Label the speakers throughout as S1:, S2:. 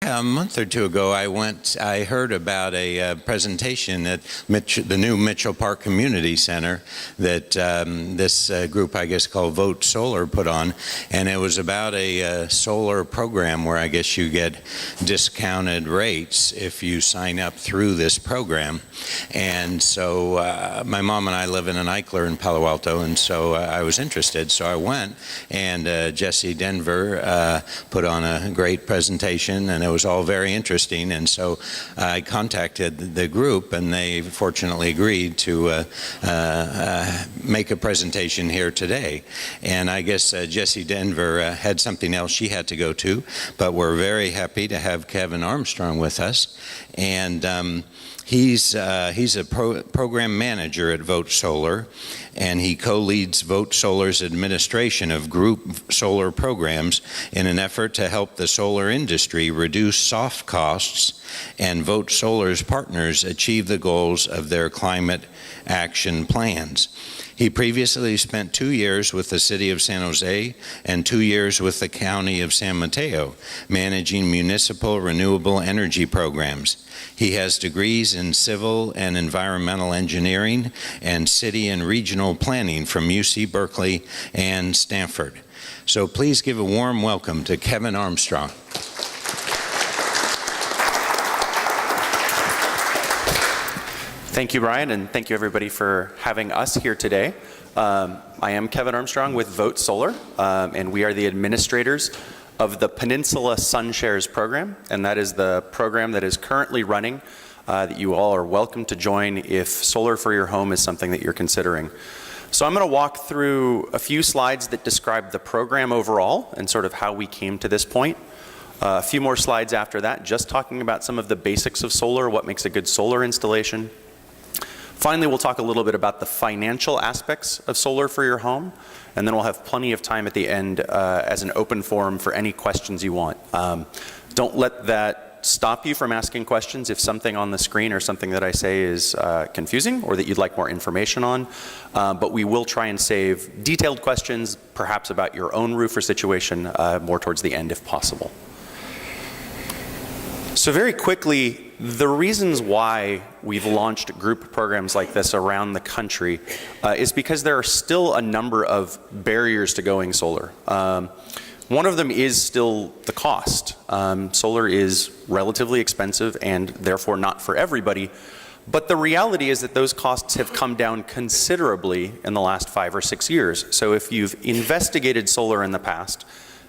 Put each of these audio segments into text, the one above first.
S1: a month or two ago, I heard about a presentation at the new Mitchell Park Community Center that this group, I guess, called Vote Solar put on, and it was about a solar program where I guess you get discounted rates if you sign up through this program. And so my mom and I live in an Eichler in Palo Alto, and so I was interested, so I went, and Jesse Denver put on a great presentation, and it was all very interesting. And so I contacted the group, and they fortunately agreed to make a presentation here today. And I guess Jesse Denver had something else she had to go to, but we're very happy to have Kevin Armstrong with us. And he's a program manager at Vote Solar, and he co-leads Vote Solar's administration of group solar programs in an effort to help the solar industry reduce soft costs and Vote Solar's partners achieve the goals of their climate action plans. He previously spent 2 years with the City of San Jose and 2 years with the County of San Mateo, managing municipal renewable energy programs. He has degrees in civil and environmental engineering and city and regional planning from UC Berkeley and Stanford. So please give a warm welcome to Kevin Armstrong.
S2: Thank you, Brian, and thank you everybody for having us here today. I am Kevin Armstrong with Vote Solar, and we are the administrators of the Peninsula SunShares program, and that is the program that is currently running that you all are welcome to join if solar for your home is something that you're considering. So I'm going to walk through a few slides that describe the program overall and sort of how we came to this point. A few more slides after that, just talking about some of the basics of solar, what makes a good solar installation. Finally, we'll talk a little bit about the financial aspects of solar for your home, and then we'll have plenty of time at the end as an open forum for any questions you want. Don't let that stop you from asking questions if something on the screen or something that I say is confusing or that you'd like more information on, but we will try and save detailed questions, perhaps about your own roof or situation, more towards the end if possible. So very quickly, the reasons why we've launched group programs like this around the country is because there are still a number of barriers to going solar. One of them is still the cost. Solar is relatively expensive and therefore not for everybody, but the reality is that those costs have come down considerably in the last 5 or 6 years. So if you've investigated solar in the past,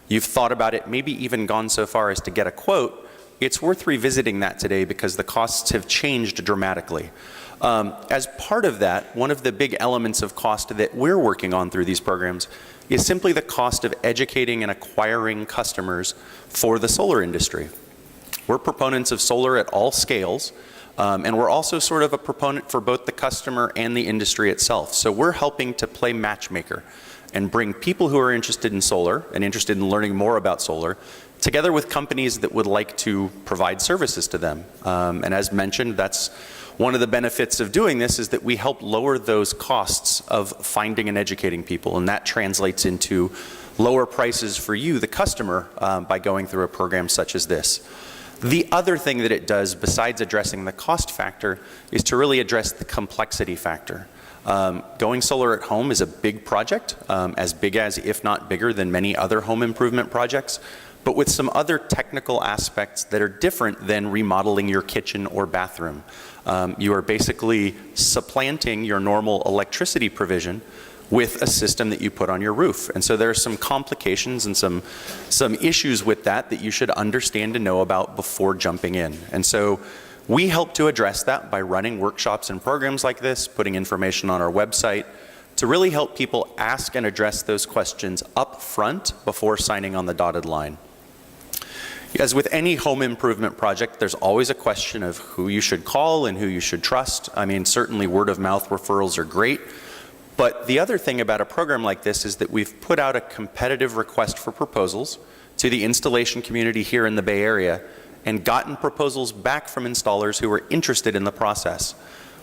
S2: you've thought about it, maybe even gone so far as to get a quote, it's worth revisiting that today because the costs have changed dramatically. As part of that, one of the big elements of cost that we're working on through these programs is simply the cost of educating and acquiring customers for the solar industry. We're proponents of solar at all scales, and we're also sort of a proponent for both the customer and the industry itself. So we're helping to play matchmaker and bring people who are interested in solar and interested in learning more about solar together with companies that would like to provide services to them. And as mentioned, that's one of the benefits of doing this is that we help lower those costs of finding and educating people, and that translates into lower prices for you, the customer, by going through a program such as this. The other thing that it does, besides addressing the cost factor, is to really address the complexity factor. Going solar at home is a big project, as big as, if not bigger than many other home improvement projects, but with some other technical aspects that are different than remodeling your kitchen or bathroom. You are basically supplanting your normal electricity provision with a system that you put on your roof. And so there are some complications and some issues with that that you should understand and know about before jumping in. And so we help to address that by running workshops and programs like this, putting information on our website, to really help people ask and address those questions up front before signing on the dotted line. As with any home improvement project, there's always a question of who you should call and who you should trust. I mean, certainly word of mouth referrals are great, but the other thing about a program like this is that we've put out a competitive request for proposals to the installation community here in the Bay Area and gotten proposals back from installers who were interested in the process.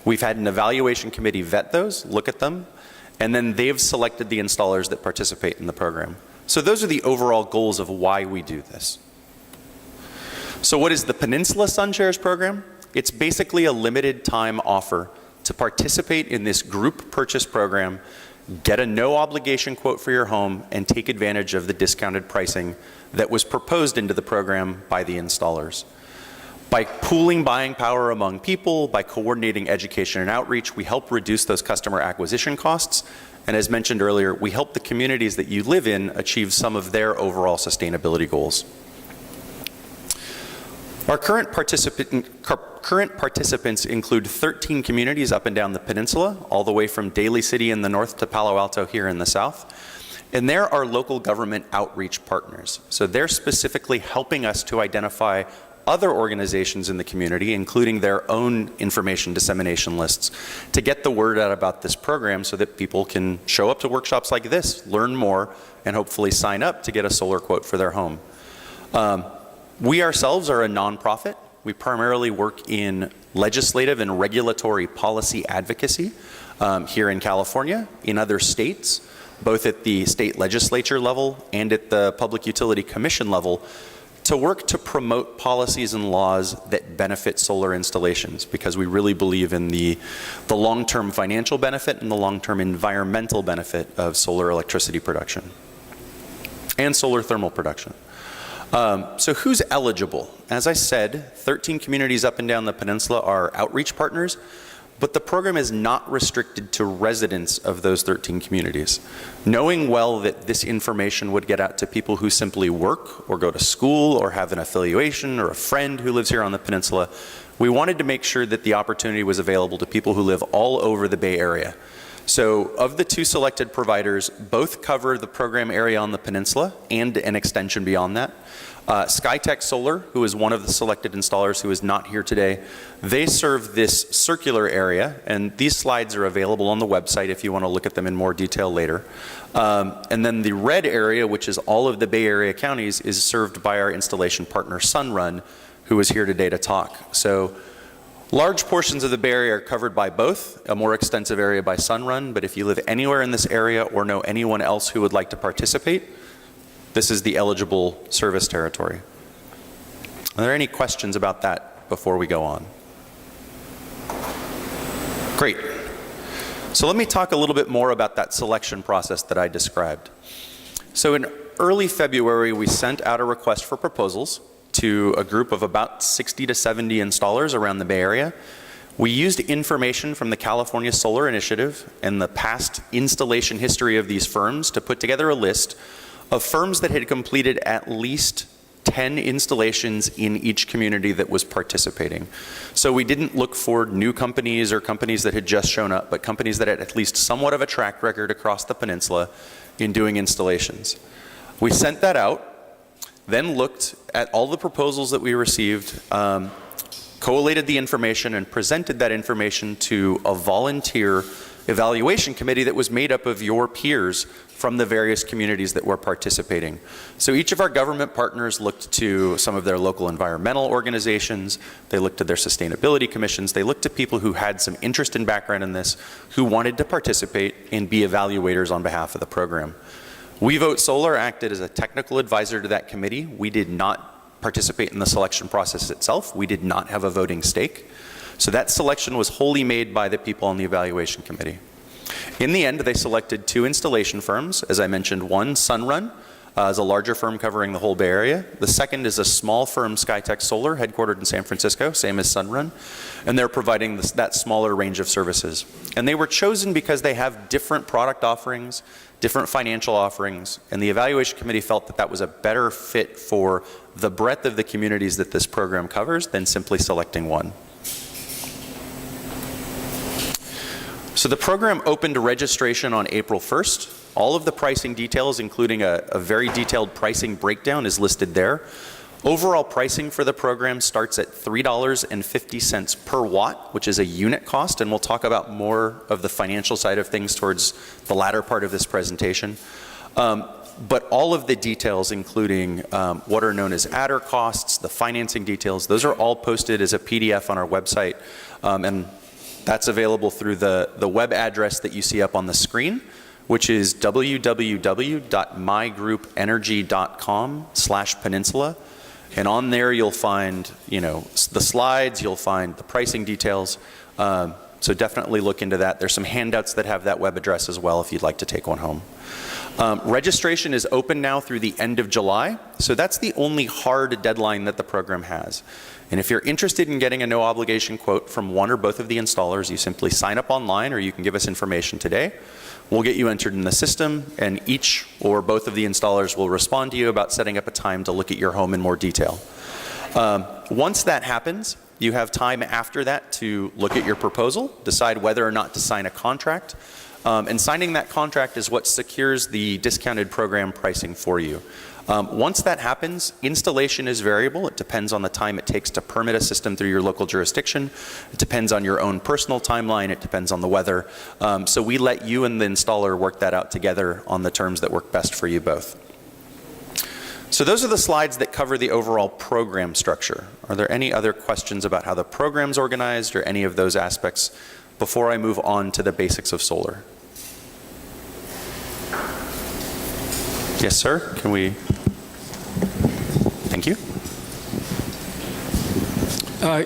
S2: We've had an evaluation committee vet those, look at them, and then they've selected the installers that participate in the program. So those are the overall goals of why we do this. So what is the Peninsula SunShares program? It's basically a limited time offer to participate in this group purchase program, get a no obligation quote for your home, and take advantage of the discounted pricing that was proposed into the program by the installers. By pooling buying power among people, by coordinating education and outreach, we help reduce those customer acquisition costs. And as mentioned earlier, we help the communities that you live in achieve some of their overall sustainability goals. Our current participants include 13 communities up and down the peninsula, all the way from Daly City in the north to Palo Alto here in the south. And they're our local government outreach partners. So they're specifically helping us to identify other organizations in the community, including their own information dissemination lists, to get the word out about this program so that people can show up to workshops like this, learn more, and hopefully sign up to get a solar quote for their home. We ourselves are a nonprofit. We primarily work in legislative and regulatory policy advocacy here in California, in other states, both at the state legislature level and at the Public Utility Commission level, to work to promote policies and laws that benefit solar installations, because we really believe in the long-term financial benefit and the long-term environmental benefit of solar electricity production and solar thermal production. So who's eligible? As I said, 13 communities up and down the peninsula are outreach partners, but the program is not restricted to residents of those 13 communities. Knowing well that this information would get out to people who simply work or go to school or have an affiliation or a friend who lives here on the peninsula, we wanted to make sure that the opportunity was available to people who live all over the Bay Area. So of the 2 selected providers, both cover the program area on the peninsula and an extension beyond that. SkyTech Solar, who is one of the selected installers who is not here today, they serve this circular area, and these slides are available on the website if you want to look at them in more detail later. And then the red area, which is all of the Bay Area counties, is served by our installation partner Sunrun, who is here today to talk. So large portions of the Bay Area are covered by both, a more extensive area by Sunrun, but if you live anywhere in this area or know anyone else who would like to participate, this is the eligible service territory. Are there any questions about that before we go on? Great. So let me talk a little bit more about that selection process that I described. So in early February, we sent out a request for proposals to a group of about 60 to 70 installers around the Bay Area. We used information from the California Solar Initiative and the past installation history of these firms to put together a list of firms that had completed at least 10 installations in each community that was participating. So we didn't look for new companies or companies that had just shown up, but companies that had at least somewhat of a track record across the peninsula in doing installations. We sent that out, then looked at all the proposals that we received, collated the information and presented that information to a volunteer evaluation committee that was made up of your peers from the various communities that were participating. So each of our government partners looked to some of their local environmental organizations, they looked to their sustainability commissions, they looked to people who had some interest and background in this, who wanted to participate and be evaluators on behalf of the program. We Vote Solar acted as a technical advisor to that committee. We did not participate in the selection process itself. We did not have a voting stake. So that selection was wholly made by the people on the evaluation committee. In the end, they selected 2 installation firms. As I mentioned, one, Sunrun, is a larger firm covering the whole Bay Area. The second is a small firm, SkyTech Solar, headquartered in San Francisco, same as Sunrun. And they're providing that smaller range of services. And they were chosen because they have different product offerings, different financial offerings, and the evaluation committee felt that that was a better fit for the breadth of the communities that this program covers than simply selecting one. So the program opened registration on April 1st. All of the pricing details, including a very detailed pricing breakdown, is listed there. Overall pricing for the program starts at $3.50 per watt, which is a unit cost, and we'll talk about more of the financial side of things towards the latter part of this presentation. But all of the details, including what are known as adder costs, the financing details, those are all posted as a PDF on our website, and that's available through the web address that you see up on the screen, which is www.mygroupenergy.com/peninsula. And on there you'll find, the slides, you'll find the pricing details. So definitely look into that. There's some handouts that have that web address as well if you'd like to take one home. Registration is open now through the end of July, so that's the only hard deadline that the program has. And if you're interested in getting a no obligation quote from one or both of the installers, you simply sign up online, or you can give us information today. We'll get you entered in the system, and each or both of the installers will respond to you about setting up a time to look at your home in more detail. Once that happens, you have time after that to look at your proposal, decide whether or not to sign a contract. And signing that contract is what secures the discounted program pricing for you. Once that happens, installation is variable. It depends on the time it takes to permit a system through your local jurisdiction. It depends on your own personal timeline. It depends on the weather. So we let you and the installer work that out together on the terms that work best for you both. So those are the slides that cover the overall program structure. Are there any other questions about how the program's organized or any of those aspects before I move on to the basics of solar? Yes, sir. Can we? Thank you.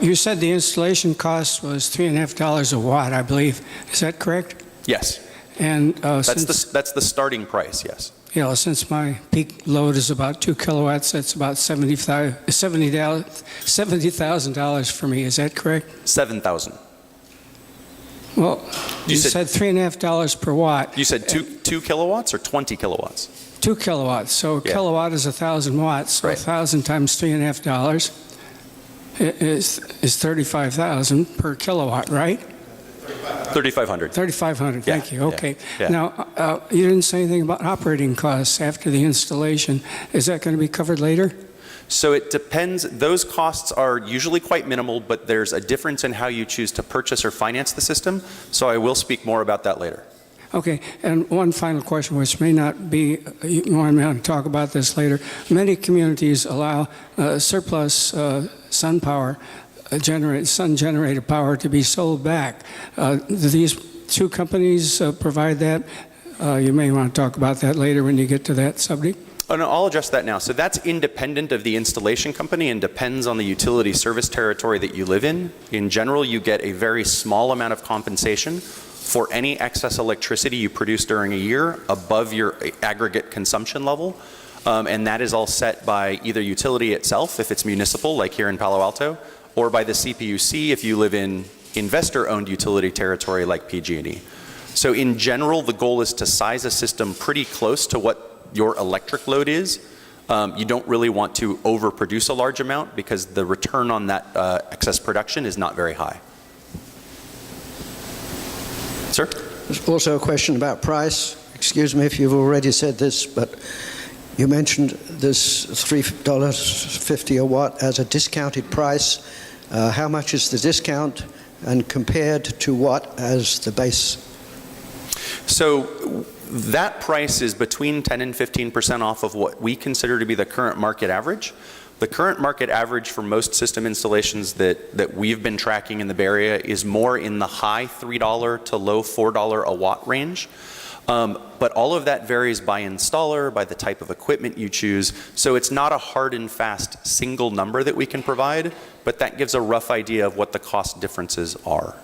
S3: You said the installation cost was $3.50 a watt, I believe. Is that correct?
S2: Yes.
S3: And
S2: That's the starting price, yes.
S3: Since my peak load is about 2 kilowatts, that's about $70,000 for me. Is that correct?
S2: 7,000.
S3: Well, you said $3.50 per watt.
S2: You said 2 kilowatts or 20 kilowatts?
S3: 2 kilowatts. So a kilowatt is 1,000 watts. So
S2: Right.
S3: 1,000 times $3.50 is 35,000 per kilowatt, right?
S2: 3,500.
S3: 3,500.
S2: Yeah,
S3: Thank you. Okay.
S2: yeah.
S3: Now, you didn't say anything about operating costs after the installation. Is that going to be covered later?
S2: So it depends. Those costs are usually quite minimal, but there's a difference in how you choose to purchase or finance the system. So I will speak more about that later.
S3: Okay, and one final question, which may not be, you want to talk about this later. Many communities allow surplus sun power, sun-generated power to be sold back. Do these two companies provide that? You may want to talk about that later when you get to that subject.
S2: Oh, no, I'll address that now. So that's independent of the installation company and depends on the utility service territory that you live in. In general, you get a very small amount of compensation for any excess electricity you produce during a year above your aggregate consumption level. And that is all set by either utility itself, if it's municipal, like here in Palo Alto, or by the CPUC if you live in investor-owned utility territory like PG&E. So in general, the goal is to size a system pretty close to what your electric load is. You don't really want to overproduce a large amount because the return on that excess production is not very high. Sir?
S4: There's also a question about price. Excuse me if you've already said this, but you mentioned this $3.50 a watt as a discounted price. How much is the discount, and compared to what as the base?
S2: So that price is between 10 and 15% off of what we consider to be the current market average. The current market average for most system installations that we've been tracking in the Bay Area is more in the high $3 to low $4 a watt range. But all of that varies by installer, by the type of equipment you choose. So it's not a hard and fast single number that we can provide, but that gives a rough idea of what the cost differences are.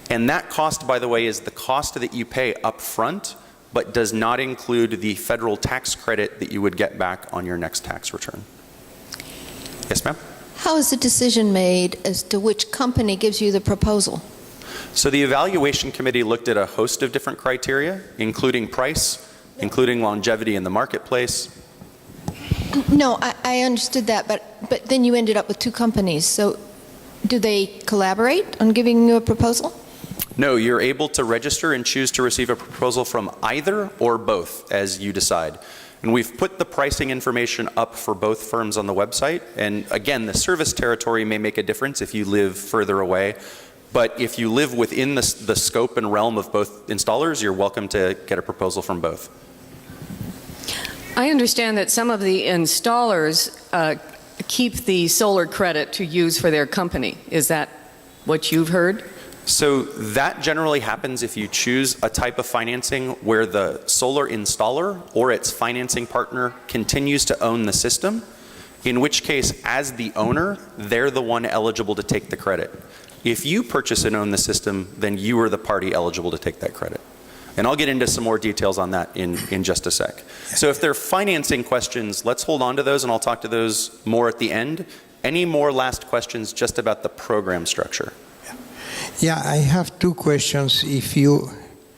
S2: And that cost, by the way, is the cost that you pay up front, but does not include the federal tax credit that you would get back on your next tax return. Yes, ma'am?
S5: How is the decision made as to which company gives you the proposal?
S2: So the evaluation committee looked at a host of different criteria, including price, including longevity in the marketplace.
S5: No, I understood that, but then you ended up with two companies. So do they collaborate on giving you a proposal?
S2: No, you're able to register and choose to receive a proposal from either or both as you decide. And we've put the pricing information up for both firms on the website. And again, the service territory may make a difference if you live further away. But if you live within the scope and realm of both installers, you're welcome to get a proposal from both.
S6: I understand that some of the installers keep the solar credit to use for their company. Is that what you've heard?
S2: So that generally happens if you choose a type of financing where the solar installer or its financing partner continues to own the system, in which case, as the owner, they're the one eligible to take the credit. If you purchase and own the system, then you are the party eligible to take that credit. And I'll get into some more details on that in just a sec. So if there are financing questions, let's hold on to those, and I'll talk to those more at the end. Any more last questions just about the program structure?
S7: Yeah, I have two questions. If you...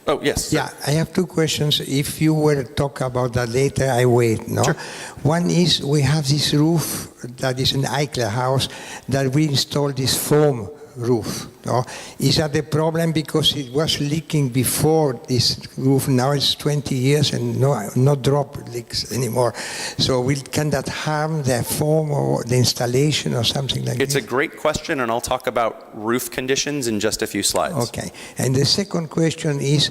S2: Oh, yes.
S7: Yeah, I have two questions. If you were to talk about that later, I wait, no?
S2: Sure.
S7: One is, we have this roof that is an Eichler house that we installed this foam roof. No? Is that a problem because it was leaking before this roof? Now it's 20 years and no drop leaks anymore. So can that harm the foam or the installation or something like that?
S2: It's a great question, and I'll talk about roof conditions in just a few slides.
S7: Okay. And the second question is,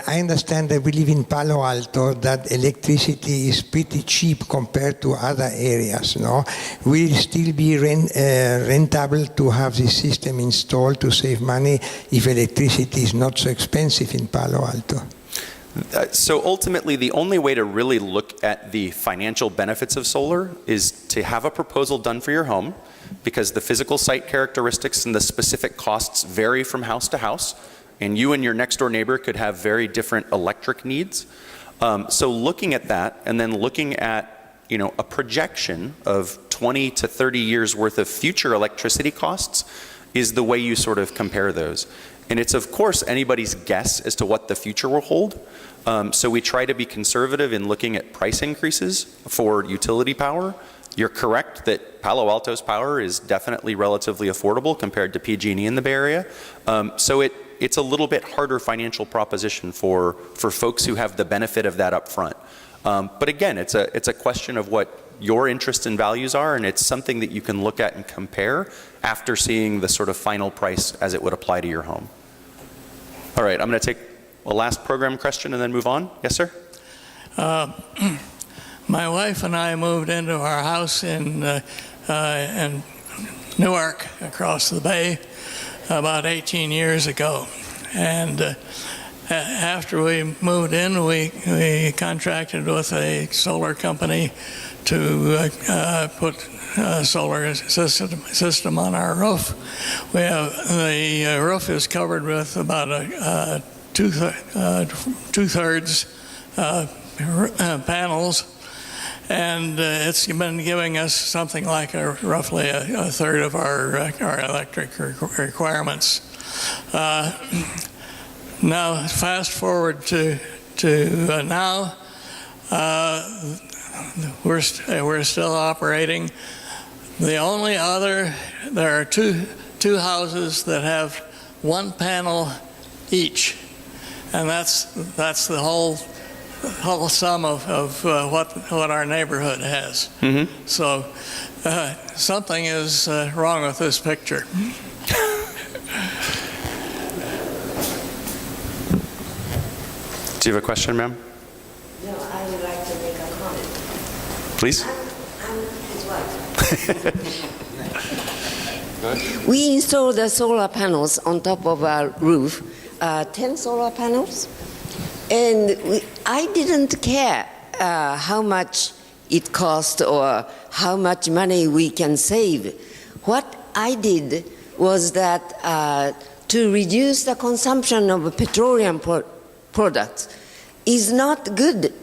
S7: I understand that we live in Palo Alto, that electricity is pretty cheap compared to other areas, no? Will it still be rentable to have this system installed to save money if electricity is not so expensive in Palo Alto?
S2: So ultimately, the only way to really look at the financial benefits of solar is to have a proposal done for your home, because the physical site characteristics and the specific costs vary from house to house, and you and your next door neighbor could have very different electric needs. So looking at that, and then looking at a projection of 20 to 30 years worth of future electricity costs is the way you sort of compare those. And it's of course anybody's guess as to what the future will hold. So we try to be conservative in looking at price increases for utility power. You're correct that Palo Alto's power is definitely relatively affordable compared to PG&E in the Bay Area. So it's a little bit harder financial proposition for folks who have the benefit of that up front. But again, it's a question of what your interests and values are, and it's something that you can look at and compare after seeing the sort of final price as it would apply to your home. All right, I'm going to take a last program question and then move on. Yes, sir?
S8: My wife and I moved into our house in Newark, across the bay, about 18 years ago. And after we moved in, we contracted with a solar company to put a solar system on our roof. The roof is covered with about two-thirds panels, and it's been giving us something like roughly a third of our electric requirements. Now, fast forward to now, we're still operating. The only other, there are two houses that have one panel each, and that's the whole sum of what our neighborhood has. Mm-hmm. So something is wrong with this picture.
S2: Do you have a question, ma'am?
S9: No, I would like to make a comment.
S2: Please.
S9: I'm his wife. We installed the solar panels on top of our roof, 10 solar panels, and I didn't care how much it cost or how much money we can save. What I did was that to reduce the consumption of petroleum products is not good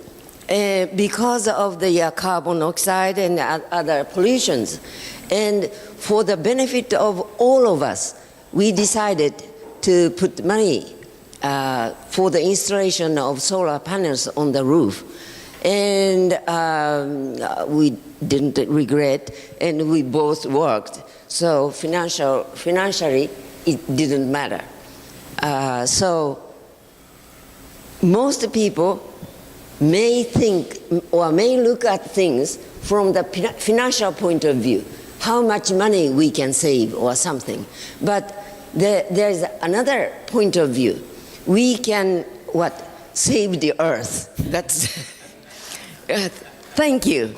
S9: because of the carbon oxide and other pollutions. And for the benefit of all of us, we decided to put money for the installation of solar panels on the roof. And we didn't regret, and we both worked. So financially, it didn't matter. So most people may think or may look at things from the financial point of view, how much money we can save or something. But there's another point of view. We can, save the earth. That's, thank you.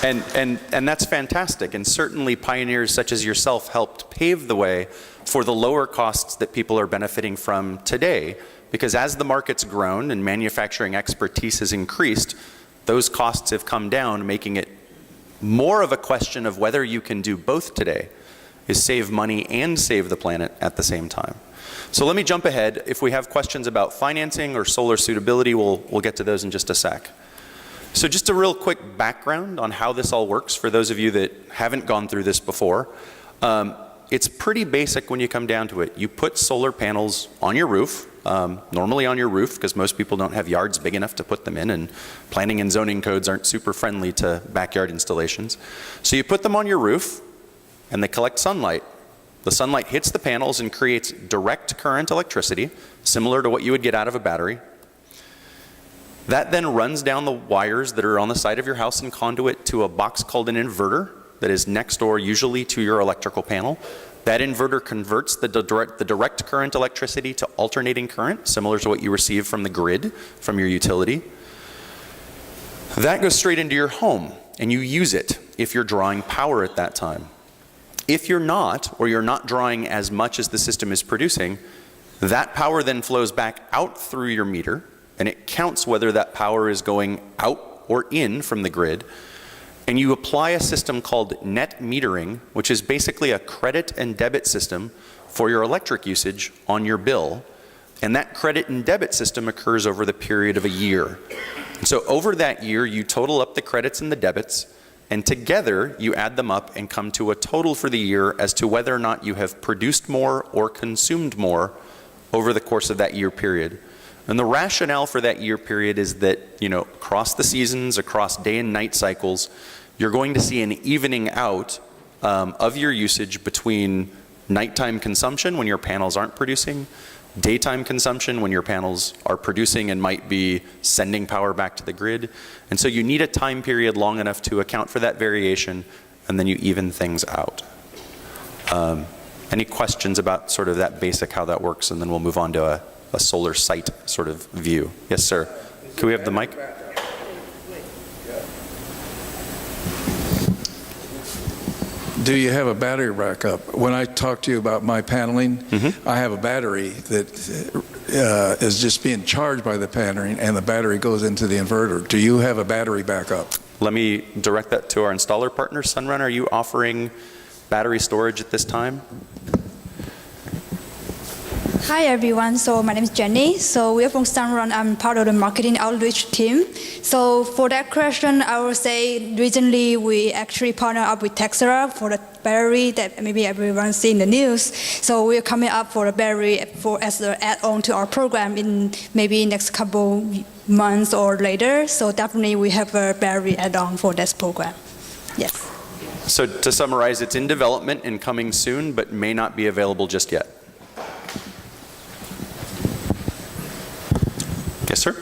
S2: And that's fantastic, and certainly pioneers such as yourself helped pave the way for the lower costs that people are benefiting from today, because as the market's grown and manufacturing expertise has increased, those costs have come down, making it more of a question of whether you can do both today, is save money and save the planet at the same time. So let me jump ahead. If we have questions about financing or solar suitability, we'll get to those in just a sec. So just a real quick background on how this all works for those of you that haven't gone through this before. It's pretty basic when you come down to it. You put solar panels on your roof, normally on your roof, because most people don't have yards big enough to put them in, and planning and zoning codes aren't super friendly to backyard installations. So you put them on your roof, and they collect sunlight. The sunlight hits the panels and creates direct current electricity, similar to what you would get out of a battery. That then runs down the wires that are on the side of your house and conduit to a box called an inverter that is next door, usually to your electrical panel. That inverter converts the direct current electricity to alternating current, similar to what you receive from the grid, from your utility. That goes straight into your home, and you use it if you're drawing power at that time. If you're not, or you're not drawing as much as the system is producing, that power then flows back out through your meter, and it counts whether that power is going out or in from the grid. And you apply a system called net metering, which is basically a credit and debit system for your electric usage on your bill. And that credit and debit system occurs over the period of a year. And so over that year, you total up the credits and the debits, and together you add them up and come to a total for the year as to whether or not you have produced more or consumed more over the course of that year period. And the rationale for that year period is that, across the seasons, across day and night cycles, you're going to see an evening out of your usage between nighttime consumption when your panels aren't producing, daytime consumption when your panels are producing and might be sending power back to the grid. And so you need a time period long enough to account for that variation, and then you even things out. Any questions about sort of that basic how that works, and then we'll move on to a solar site sort of view. Yes, sir. Can we have the mic?
S10: Do you have a battery backup? When I talk to you about my paneling, I have a battery that is just being charged by the paneling, and the battery goes into the inverter. Do you have a battery backup?
S2: Let me direct that to our installer partner, Sunrun. Are you offering battery storage at this time?
S11: Hi everyone, so my name is Jenny. So we are from Sunrun. I'm part of the marketing outreach team. So for that question, I will say recently we actually partner up with Tesla for the battery that maybe everyone's seen in the news. So we're coming up for a battery as an add-on to our program in maybe next couple months or later. So definitely we have a battery add-on for this program. Yes.
S2: So to summarize, it's in development and coming soon, but may not be available just yet. Yes, sir?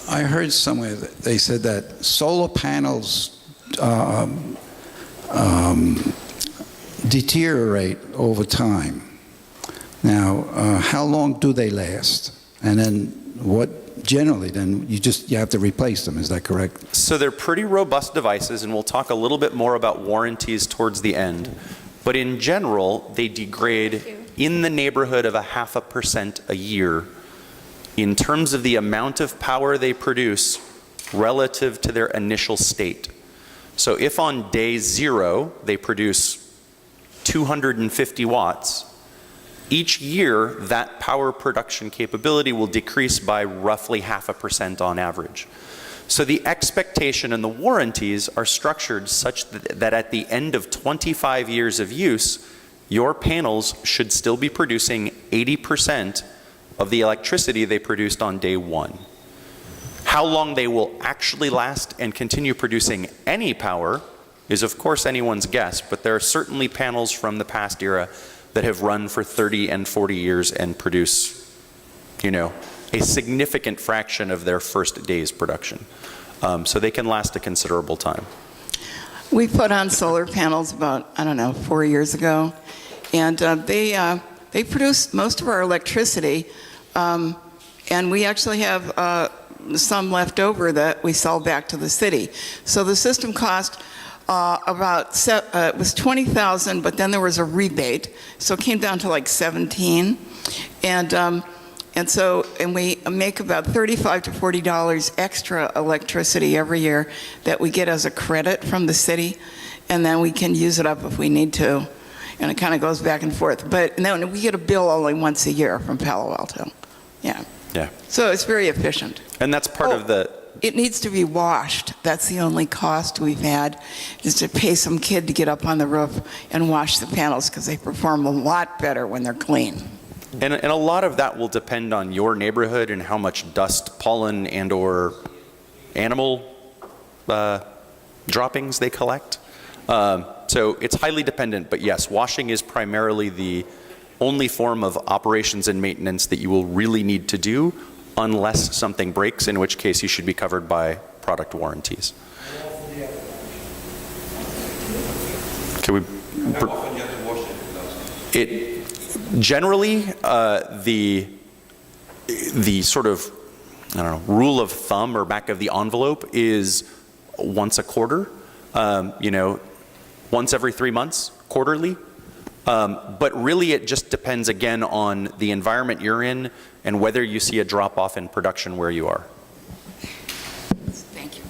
S12: I heard somewhere that they said that solar panels deteriorate over time. Now, how long do they last? And then what generally, then you have to replace them, is that correct?
S2: So they're pretty robust devices, and we'll talk a little bit more about warranties towards the end. But in general, they degrade in the neighborhood of 0.5% a year in terms of the amount of power they produce relative to their initial state. So if on day 0 they produce 250 watts, each year that power production capability will decrease by roughly 0.5% on average. So the expectation and the warranties are structured such that at the end of 25 years of use, your panels should still be producing 80% of the electricity they produced on day 1. How long they will actually last and continue producing any power is of course anyone's guess, but there are certainly panels from the past era that have run for 30 and 40 years and produce, a significant fraction of their first day's production. So they can last a considerable time.
S13: We put on solar panels about, 4 years ago, and they produce most of our electricity, and we actually have some left over that we sell back to the city. So the system cost it was $20,000, but then there was a rebate, so it came down to like $17,000. And And we make about $35 to $40 extra electricity every year that we get as a credit from the city, and then we can use it up if we need to. And it kind of goes back and forth. But then we get a bill only once a year from Palo Alto. Yeah.
S2: Yeah.
S13: So it's very efficient.
S2: And that's part of the...
S13: It needs to be washed. That's the only cost we've had, is to pay some kid to get up on the roof and wash the panels, because they perform a lot better when they're clean.
S2: And a lot of that will depend on your neighborhood and how much dust, pollen, and or animal droppings they collect. So it's highly dependent, but yes, washing is primarily the only form of operations and maintenance that you will really need to do unless something breaks, in which case you should be covered by product warranties. Can we? How often you have to wash it? Generally, the sort of, I don't know, rule of thumb or back of the envelope is once a quarter, once every 3 months, quarterly. But really it just depends again on the environment you're in and whether you see a drop off in production where you are.
S13: Thank you.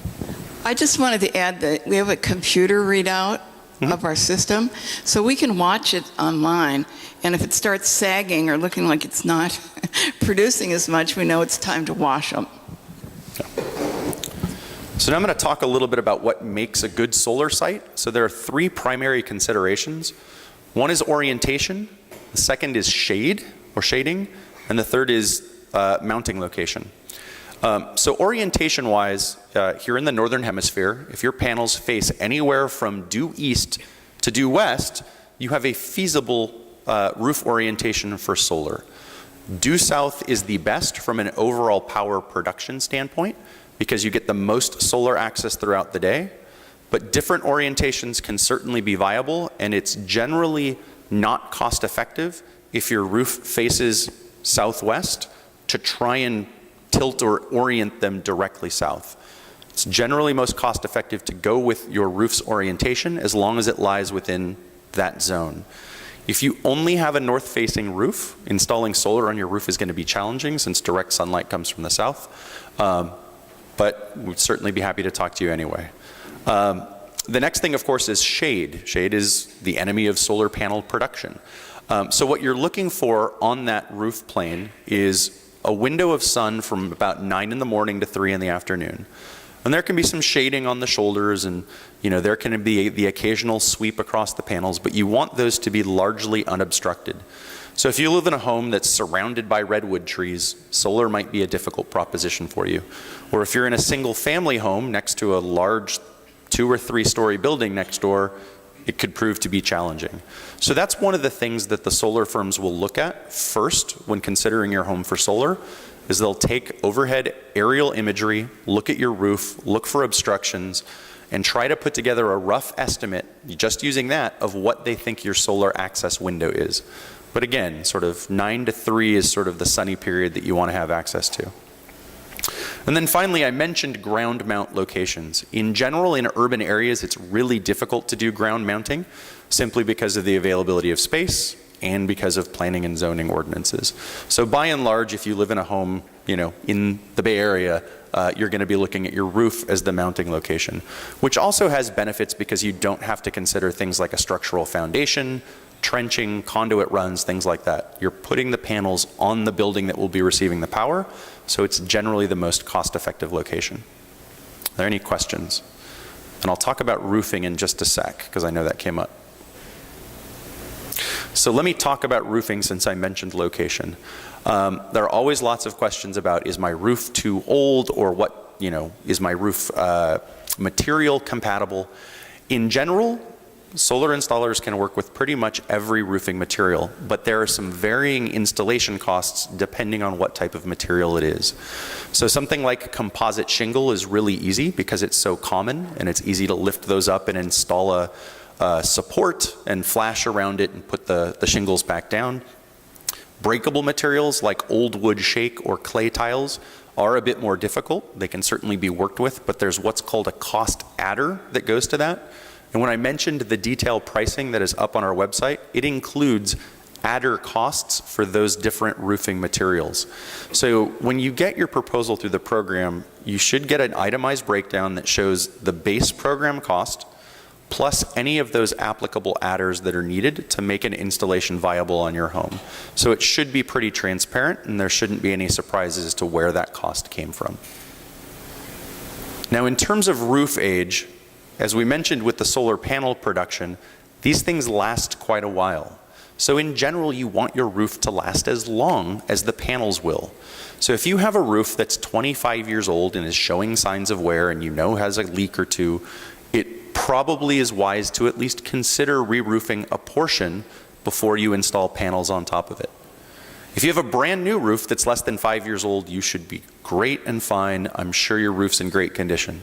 S13: I just wanted to add that we have a computer readout of our system, so we can watch it online, and if it starts sagging or looking like it's not producing as much, we know it's time to wash them.
S2: So now I'm going to talk a little bit about what makes a good solar site. So there are 3 primary considerations. One is orientation, the second is shade or shading, and the third is mounting location. So orientation-wise, here in the northern hemisphere, if your panels face anywhere from due east to due west, you have a feasible roof orientation for solar. Due south is the best from an overall power production standpoint because you get the most solar access throughout the day, but different orientations can certainly be viable, and it's generally not cost effective if your roof faces southwest to try and tilt or orient them directly south. It's generally most cost effective to go with your roof's orientation as long as it lies within that zone. If you only have a north-facing roof, installing solar on your roof is going to be challenging since direct sunlight comes from the south, but we'd certainly be happy to talk to you anyway. The next thing, of course, is shade. Shade is the enemy of solar panel production. So what you're looking for on that roof plane is a window of sun from about 9 in the morning to 3 in the afternoon. And there can be some shading on the shoulders, and there can be the occasional sweep across the panels, but you want those to be largely unobstructed. So if you live in a home that's surrounded by redwood trees, solar might be a difficult proposition for you. Or if you're in a single family home next to a large 2 or 3 story building next door, it could prove to be challenging. So that's one of the things that the solar firms will look at first when considering your home for solar, is they'll take overhead aerial imagery, look at your roof, look for obstructions, and try to put together a rough estimate, just using that, of what they think your solar access window is. But again, sort of 9 to 3 is sort of the sunny period that you want to have access to. And then finally, I mentioned ground mount locations. In general, in urban areas, it's really difficult to do ground mounting simply because of the availability of space and because of planning and zoning ordinances. So by and large, if you live in a home, in the Bay Area, you're going to be looking at your roof as the mounting location, which also has benefits because you don't have to consider things like a structural foundation, trenching, conduit runs, things like that. You're putting the panels on the building that will be receiving the power, so it's generally the most cost-effective location. Are there any questions? And I'll talk about roofing in just a sec, because I know that came up. So let me talk about roofing since I mentioned location. There are always lots of questions about, is my roof too old, or what, is my roof material compatible? In general, solar installers can work with pretty much every roofing material, but there are some varying installation costs depending on what type of material it is. So something like composite shingle is really easy because it's so common, and it's easy to lift those up and install a support and flash around it and put the shingles back down. Breakable materials like old wood shake or clay tiles are a bit more difficult. They can certainly be worked with, but there's what's called a cost adder that goes to that. And when I mentioned the detailed pricing that is up on our website, it includes adder costs for those different roofing materials. So when you get your proposal through the program, you should get an itemized breakdown that shows the base program cost plus any of those applicable adders that are needed to make an installation viable on your home. So it should be pretty transparent, and there shouldn't be any surprises as to where that cost came from. Now, in terms of roof age, as we mentioned with the solar panel production, these things last quite a while. So in general, you want your roof to last as long as the panels will. So if you have a roof that's 25 years old and is showing signs of wear and you know has a leak or two, it probably is wise to at least consider re-roofing a portion before you install panels on top of it. If you have a brand new roof that's less than 5 years old, you should be great and fine. I'm sure your roof's in great condition.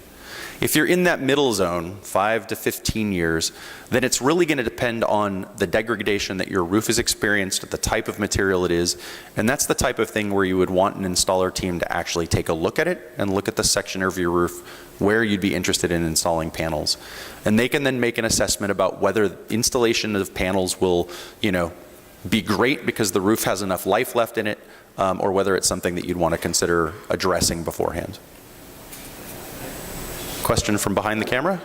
S2: If you're in that middle zone, 5 to 15 years, then it's really going to depend on the degradation that your roof has experienced, the type of material it is, and that's the type of thing where you would want an installer team to actually take a look at it and look at the section of your roof where you'd be interested in installing panels. And they can then make an assessment about whether installation of panels will, be great because the roof has enough life left in it, or whether it's something that you'd want to consider addressing beforehand. Question from behind the camera?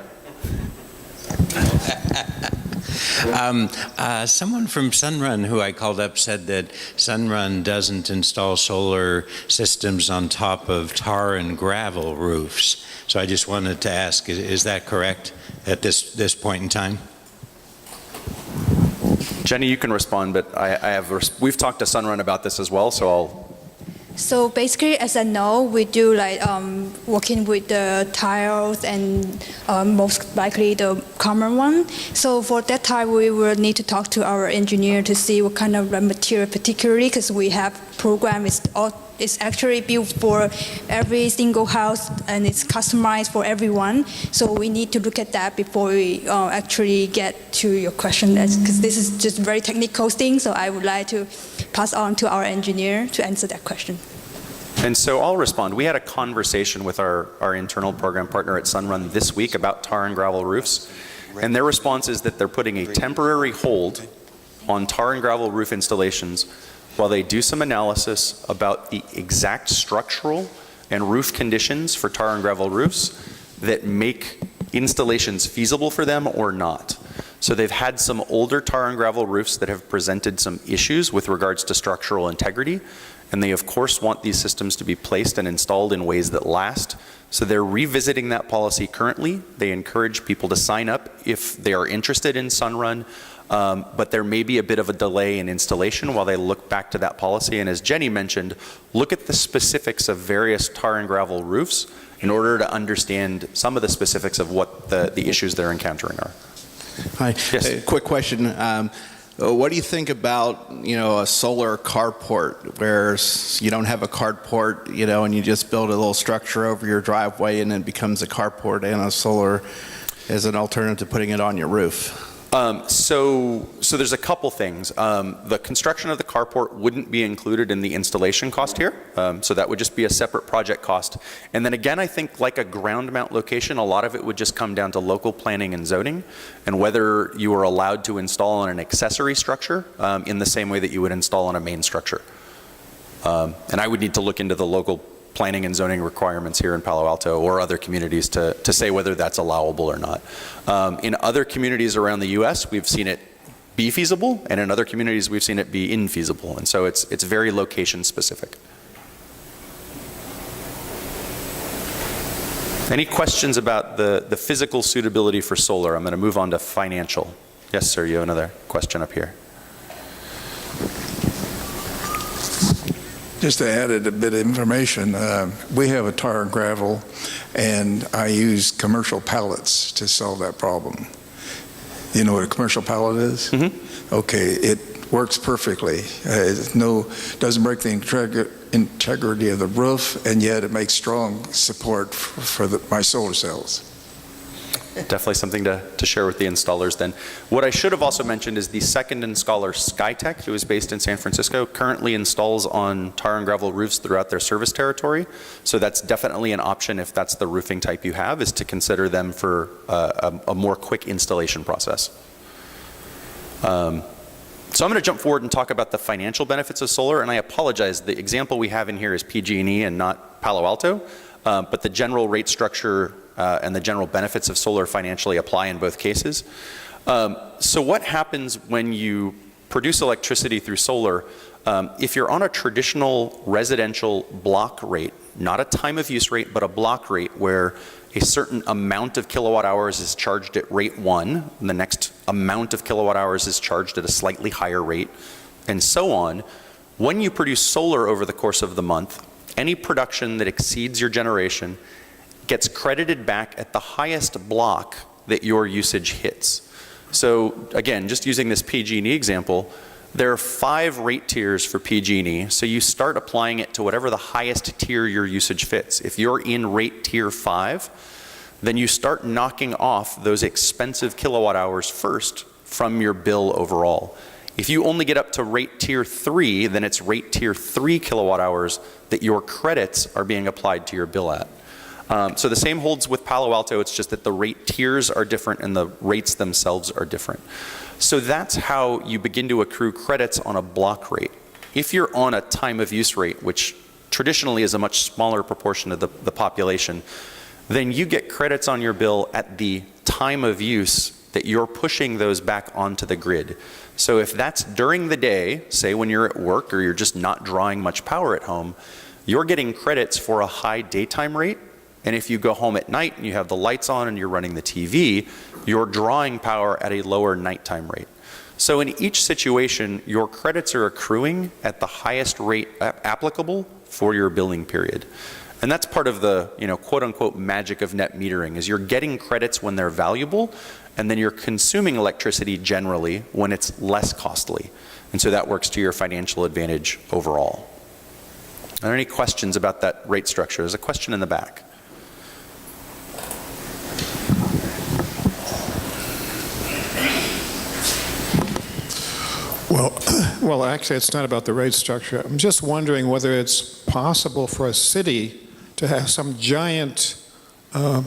S1: Someone from Sunrun who I called up said that Sunrun doesn't install solar systems on top of tar and gravel roofs. So I just wanted to ask, is that correct at this point in time?
S2: Jenny, you can respond, but we've talked to Sunrun about this as well, so I'll.
S11: So basically, as I know, we do working with the tiles and most likely the common one. So for that time, we will need to talk to our engineer to see what kind of material, particularly because we have program it's actually built for every single house and it's customized for everyone. So we need to look at that before we actually get to your question, because this is just very technical thing. So I would like to pass on to our engineer to answer that question.
S2: And so I'll respond. We had a conversation with our internal program partner at Sunrun this week about tar and gravel roofs. And their response is that they're putting a temporary hold on tar and gravel roof installations while they do some analysis about the exact structural and roof conditions for tar and gravel roofs that make installations feasible for them or not. So they've had some older tar and gravel roofs that have presented some issues with regards to structural integrity, and they of course want these systems to be placed and installed in ways that last. So they're revisiting that policy currently. They encourage people to sign up if they are interested in Sunrun. But there may be a bit of a delay in installation while they look back to that policy. And as Jenny mentioned, look at the specifics of various tar and gravel roofs in order to understand some of the specifics of what the issues they're encountering are.
S14: Hi.
S2: Yes.
S14: Hey, quick question. What do you think about, a solar carport where you don't have a carport, and you just build a little structure over your driveway and it becomes a carport and a solar as an alternative to putting it on your roof?
S2: So there's a couple things. The construction of the carport wouldn't be included in the installation cost here. So that would just be a separate project cost. And then again, I think like a ground mount location, a lot of it would just come down to local planning and zoning and whether you are allowed to install on an accessory structure in the same way that you would install on a main structure. And I would need to look into the local planning and zoning requirements here in Palo Alto or other communities to say whether that's allowable or not. In other communities around the US, we've seen it be feasible, and in other communities, we've seen it be infeasible. And so it's very location specific. Any questions about the physical suitability for solar? I'm going to move on to financial. Yes, sir, you have another question up here.
S10: Just to add a bit of information, we have a tar and gravel, and I use commercial pallets to solve that problem. You know what a commercial pallet is? Mm-hmm. Okay, it works perfectly. Doesn't break the integrity of the roof, and yet it makes strong support for my solar cells.
S2: Definitely something to share with the installers then. What I should have also mentioned is the second installer, Skytech, who is based in San Francisco, currently installs on tar and gravel roofs throughout their service territory. So that's definitely an option if that's the roofing type you have, is to consider them for a more quick installation process. So I'm going to jump forward and talk about the financial benefits of solar, and I apologize, the example we have in here is PG&E and not Palo Alto, but the general rate structure and the general benefits of solar financially apply in both cases. So what happens when you produce electricity through solar? If you're on a traditional residential block rate, not a time of use rate, but a block rate where a certain amount of kilowatt hours is charged at rate 1, and the next amount of kilowatt hours is charged at a slightly higher rate, and so on. When you produce solar over the course of the month, any production that exceeds your generation gets credited back at the highest block that your usage hits. So again, just using this PG&E example, there are 5 rate tiers for PG&E, so you start applying it to whatever the highest tier your usage fits. If you're in rate tier 5, then you start knocking off those expensive kilowatt hours first from your bill overall. If you only get up to rate tier 3, then it's rate tier 3 kilowatt hours that your credits are being applied to your bill at. So the same holds with Palo Alto, it's just that the rate tiers are different and the rates themselves are different. So that's how you begin to accrue credits on a block rate. If you're on a time of use rate, which traditionally is a much smaller proportion of the population, then you get credits on your bill at the time of use that you're pushing those back onto the grid. So if that's during the day, say when you're at work or you're just not drawing much power at home, you're getting credits for a high daytime rate. And if you go home at night and you have the lights on and you're running the TV, you're drawing power at a lower nighttime rate. So in each situation, your credits are accruing at the highest rate applicable for your billing period. And that's part of the, quote unquote magic of net metering, is you're getting credits when they're valuable, and then you're consuming electricity generally when it's less costly. And so that works to your financial advantage overall. Are there any questions about that rate structure? There's a question in the back.
S15: Well, actually, it's not about the rate structure. I'm just wondering whether it's possible for a city to have some giant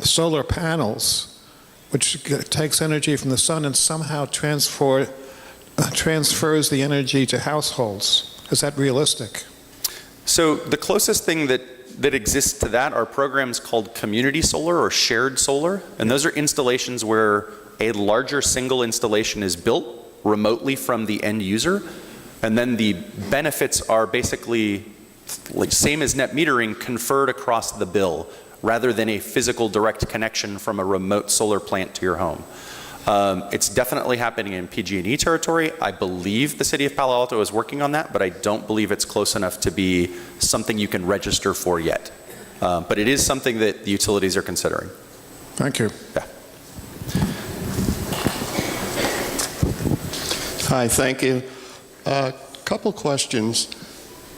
S15: solar panels, which takes energy from the sun and somehow transfers the energy to households. Is that realistic?
S2: So the closest thing that exists to that are programs called community solar or shared solar, and those are installations where a larger single installation is built remotely from the end user, and then the benefits are basically same as net metering, conferred across the bill rather than a physical direct connection from a remote solar plant to your home. It's definitely happening in PG&E territory. I believe the city of Palo Alto is working on that, but I don't believe it's close enough to be something you can register for yet. But it is something that the utilities are considering.
S15: Thank you.
S2: Yeah.
S16: Hi, thank you. A couple questions.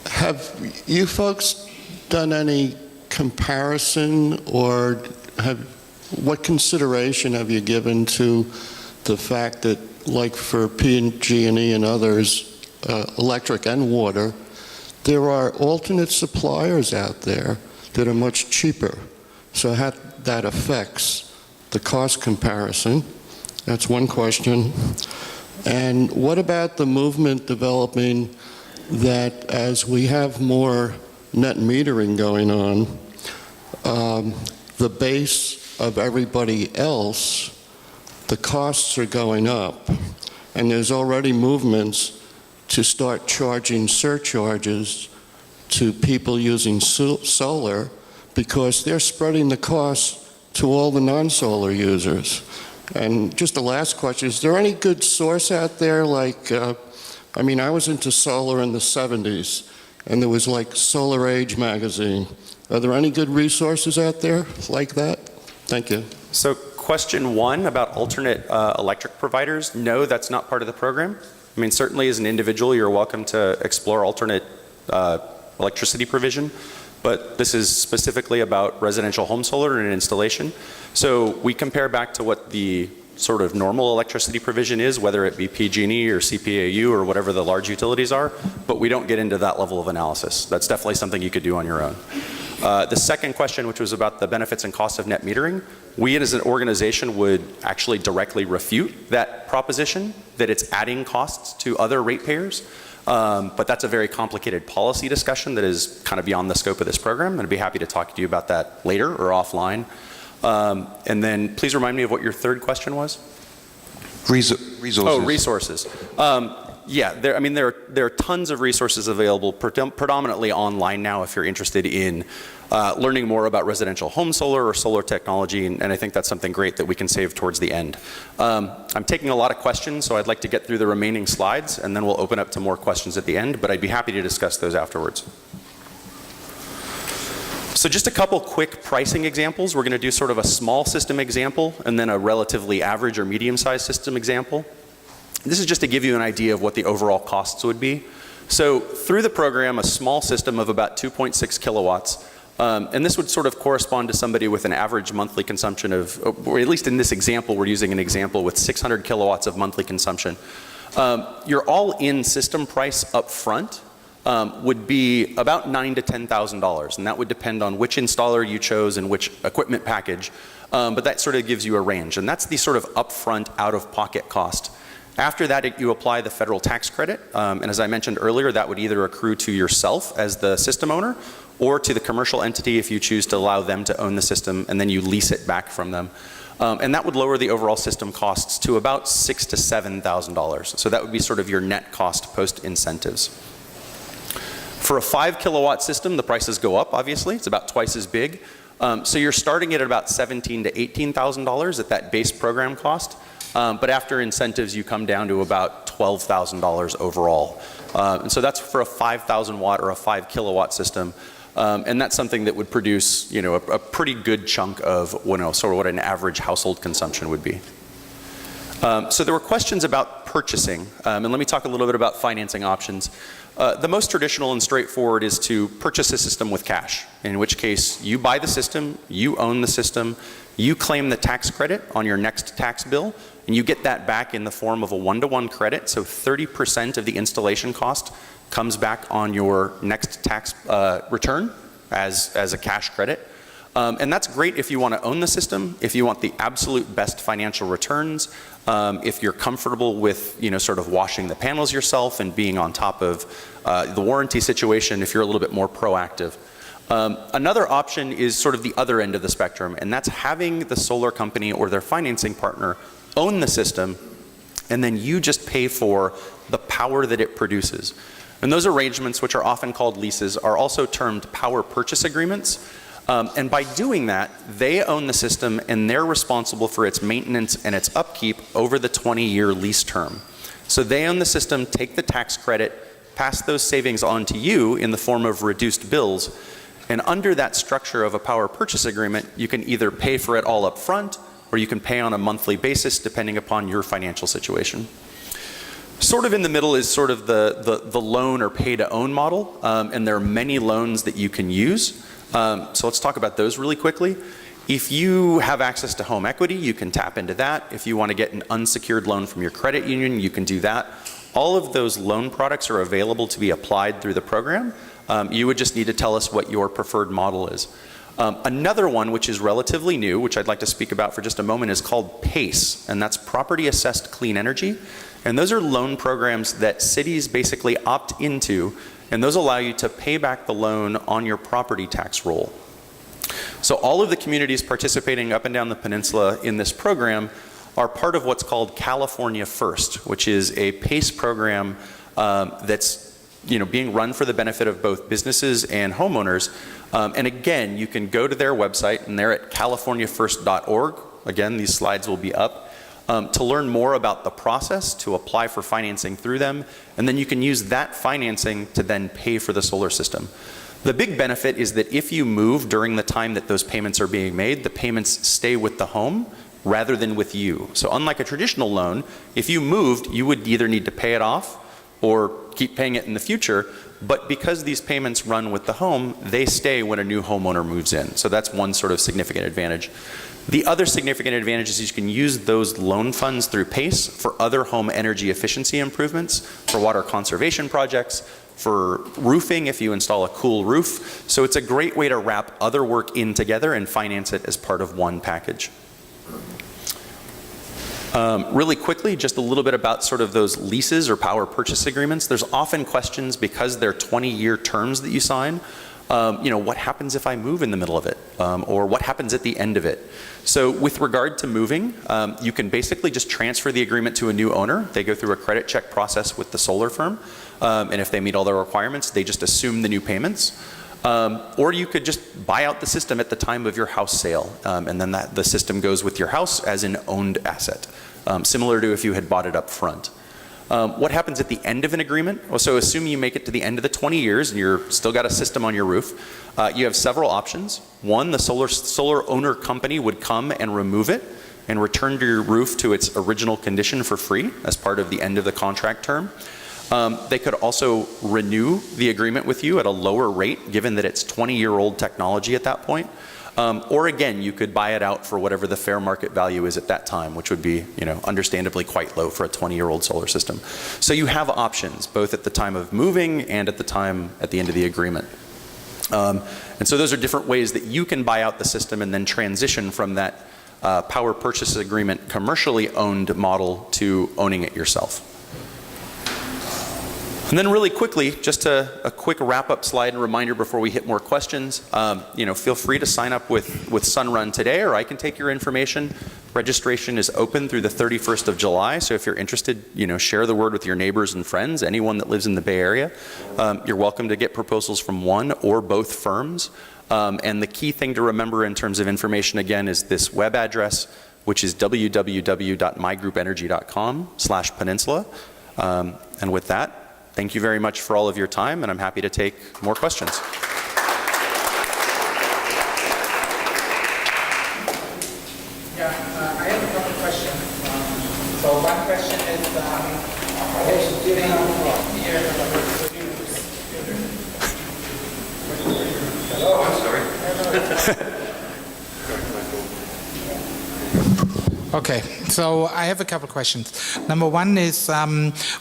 S16: Have you folks done any comparison, or what consideration have you given to the fact that, like for PG&E and others, electric and water, there are alternate suppliers out there that are much cheaper? So how that affects the cost comparison? That's one question. And what about the movement developing that as we have more net metering going on, the base of everybody else, the costs are going up, and there's already movements to start charging surcharges to people using solar because they're spreading the costs to all the non-solar users. And just the last question, is there any good source out there like, I mean, I was into solar in the 70s, and there was like Solar Age magazine. Are there any good resources out there like that? Thank you.
S2: So question one about alternate electric providers, no, that's not part of the program. I mean, certainly as an individual, you're welcome to explore alternate electricity provision, but this is specifically about residential home solar and installation. So we compare back to what the sort of normal electricity provision is, whether it be PG&E or CPAU or whatever the large utilities are, but we don't get into that level of analysis. That's definitely something you could do on your own. The second question, which was about the benefits and costs of net metering, we as an organization would actually directly refute that proposition that it's adding costs to other ratepayers. But that's a very complicated policy discussion that is kind of beyond the scope of this program, and I'd be happy to talk to you about that later or offline. And then please remind me of what your third question was.
S17: Resources.
S2: Oh, resources. Yeah, there are tons of resources available, predominantly online now if you're interested in learning more about residential home solar or solar technology, and I think that's something great that we can save towards the end. I'm taking a lot of questions, so I'd like to get through the remaining slides, and then we'll open up to more questions at the end, but I'd be happy to discuss those afterwards. So just a couple quick pricing examples. We're going to do sort of a small system example, and then a relatively average or medium-sized system example. This is just to give you an idea of what the overall costs would be. So through the program, a small system of about 2.6 kilowatts, and this would sort of correspond to somebody with an average monthly consumption of, or at least in this example, we're using an example with 600 kilowatts of monthly consumption. Your all-in system price up front would be about $9,000 to $10,000, and that would depend on which installer you chose and which equipment package, but that sort of gives you a range, and that's the sort of upfront out-of-pocket cost. After that, you apply the federal tax credit, and as I mentioned earlier, that would either accrue to yourself as the system owner or to the commercial entity if you choose to allow them to own the system, and then you lease it back from them. And that would lower the overall system costs to about $6,000 to $7,000. So that would be sort of your net cost post-incentives. For a 5 kilowatt system, the prices go up, obviously. It's about twice as big. So you're starting at about $17,000 to $18,000 at that base program cost. But after incentives, you come down to about $12,000 overall. And so that's for a 5,000 watt or a 5 kilowatt system. And that's something that would produce, a pretty good chunk of, sort of what an average household consumption would be. So there were questions about purchasing, and let me talk a little bit about financing options. The most traditional and straightforward is to purchase a system with cash, in which case you buy the system, you own the system, you claim the tax credit on your next tax bill, and you get that back in the form of a one-to-one credit, so 30% of the installation cost comes back on your next tax return as a cash credit. And that's great if you want to own the system, if you want the absolute best financial returns, if you're comfortable with, sort of washing the panels yourself and being on top of the warranty situation, if you're a little bit more proactive. Another option is sort of the other end of the spectrum, and that's having the solar company or their financing partner own the system, and then you just pay for the power that it produces. And those arrangements, which are often called leases, are also termed power purchase agreements. And by doing that, they own the system and they're responsible for its maintenance and its upkeep over the 20-year lease term. So they own the system, take the tax credit, pass those savings on to you in the form of reduced bills. And under that structure of a power purchase agreement, you can either pay for it all up front or you can pay on a monthly basis depending upon your financial situation. Sort of in the middle is sort of the loan or pay to own model, and there are many loans that you can use. So let's talk about those really quickly. If you have access to home equity, you can tap into that. If you want to get an unsecured loan from your credit union, you can do that. All of those loan products are available to be applied through the program. You would just need to tell us what your preferred model is. Another one, which is relatively new, which I'd like to speak about for just a moment, is called PACE, and that's Property Assessed Clean Energy. And those are loan programs that cities basically opt into, and those allow you to pay back the loan on your property tax roll. So all of the communities participating up and down the peninsula in this program are part of what's called California First, which is a PACE program that's being run for the benefit of both businesses and homeowners. And again, you can go to their website, and they're at californiafirst.org. Again, these slides will be up. To learn more about the process, to apply for financing through them, and then you can use that financing to then pay for the solar system. The big benefit is that if you move during the time that those payments are being made, the payments stay with the home rather than with you. So unlike a traditional loan, if you moved, you would either need to pay it off or keep paying it in the future, but because these payments run with the home, they stay when a new homeowner moves in. So that's one sort of significant advantage. The other significant advantage is you can use those loan funds through PACE for other home energy efficiency improvements, for water conservation projects, for roofing if you install a cool roof. So it's a great way to wrap other work in together and finance it as part of one package. Really quickly, just a little bit about sort of those leases or power purchase agreements. There's often questions because they're 20-year terms that you sign. What happens if I move in the middle of it? Or what happens at the end of it? So with regard to moving, you can basically just transfer the agreement to a new owner. They go through a credit check process with the solar firm. And if they meet all their requirements, they just assume the new payments. Or you could just buy out the system at the time of your house sale. And then the system goes with your house as an owned asset, similar to if you had bought it up front. What happens at the end of an agreement? Well, so assume you make it to the end of the 20 years and you're still got a system on your roof. You have several options. One, the solar owner company would come and remove it and return to your roof to its original condition for free as part of the end of the contract term. They could also renew the agreement with you at a lower rate, given that it's 20-year-old technology at that point. Or again, you could buy it out for whatever the fair market value is at that time, which would be, understandably quite low for a 20-year-old solar system. So you have options, both at the time of moving and at the end of the agreement. And so those are different ways that you can buy out the system and then transition from that power purchase agreement commercially owned model to owning it yourself. And then really quickly, just a quick wrap-up slide and reminder before we hit more questions. Feel free to sign up with Sunrun today, or I can take your information. Registration is open through the 31st of July, so if you're interested, share the word with your neighbors and friends, anyone that lives in the Bay Area. You're welcome to get proposals from one or both firms. And the key thing to remember in terms of information, again, is this web address, which is www.mygroupenergy.com/peninsula. And with that, thank you very much for all of your time, and I'm happy to take more questions.
S18: Yeah, I have a couple of questions. So one question is, hello, I'm sorry. Okay, so I have a couple of questions. Number one is,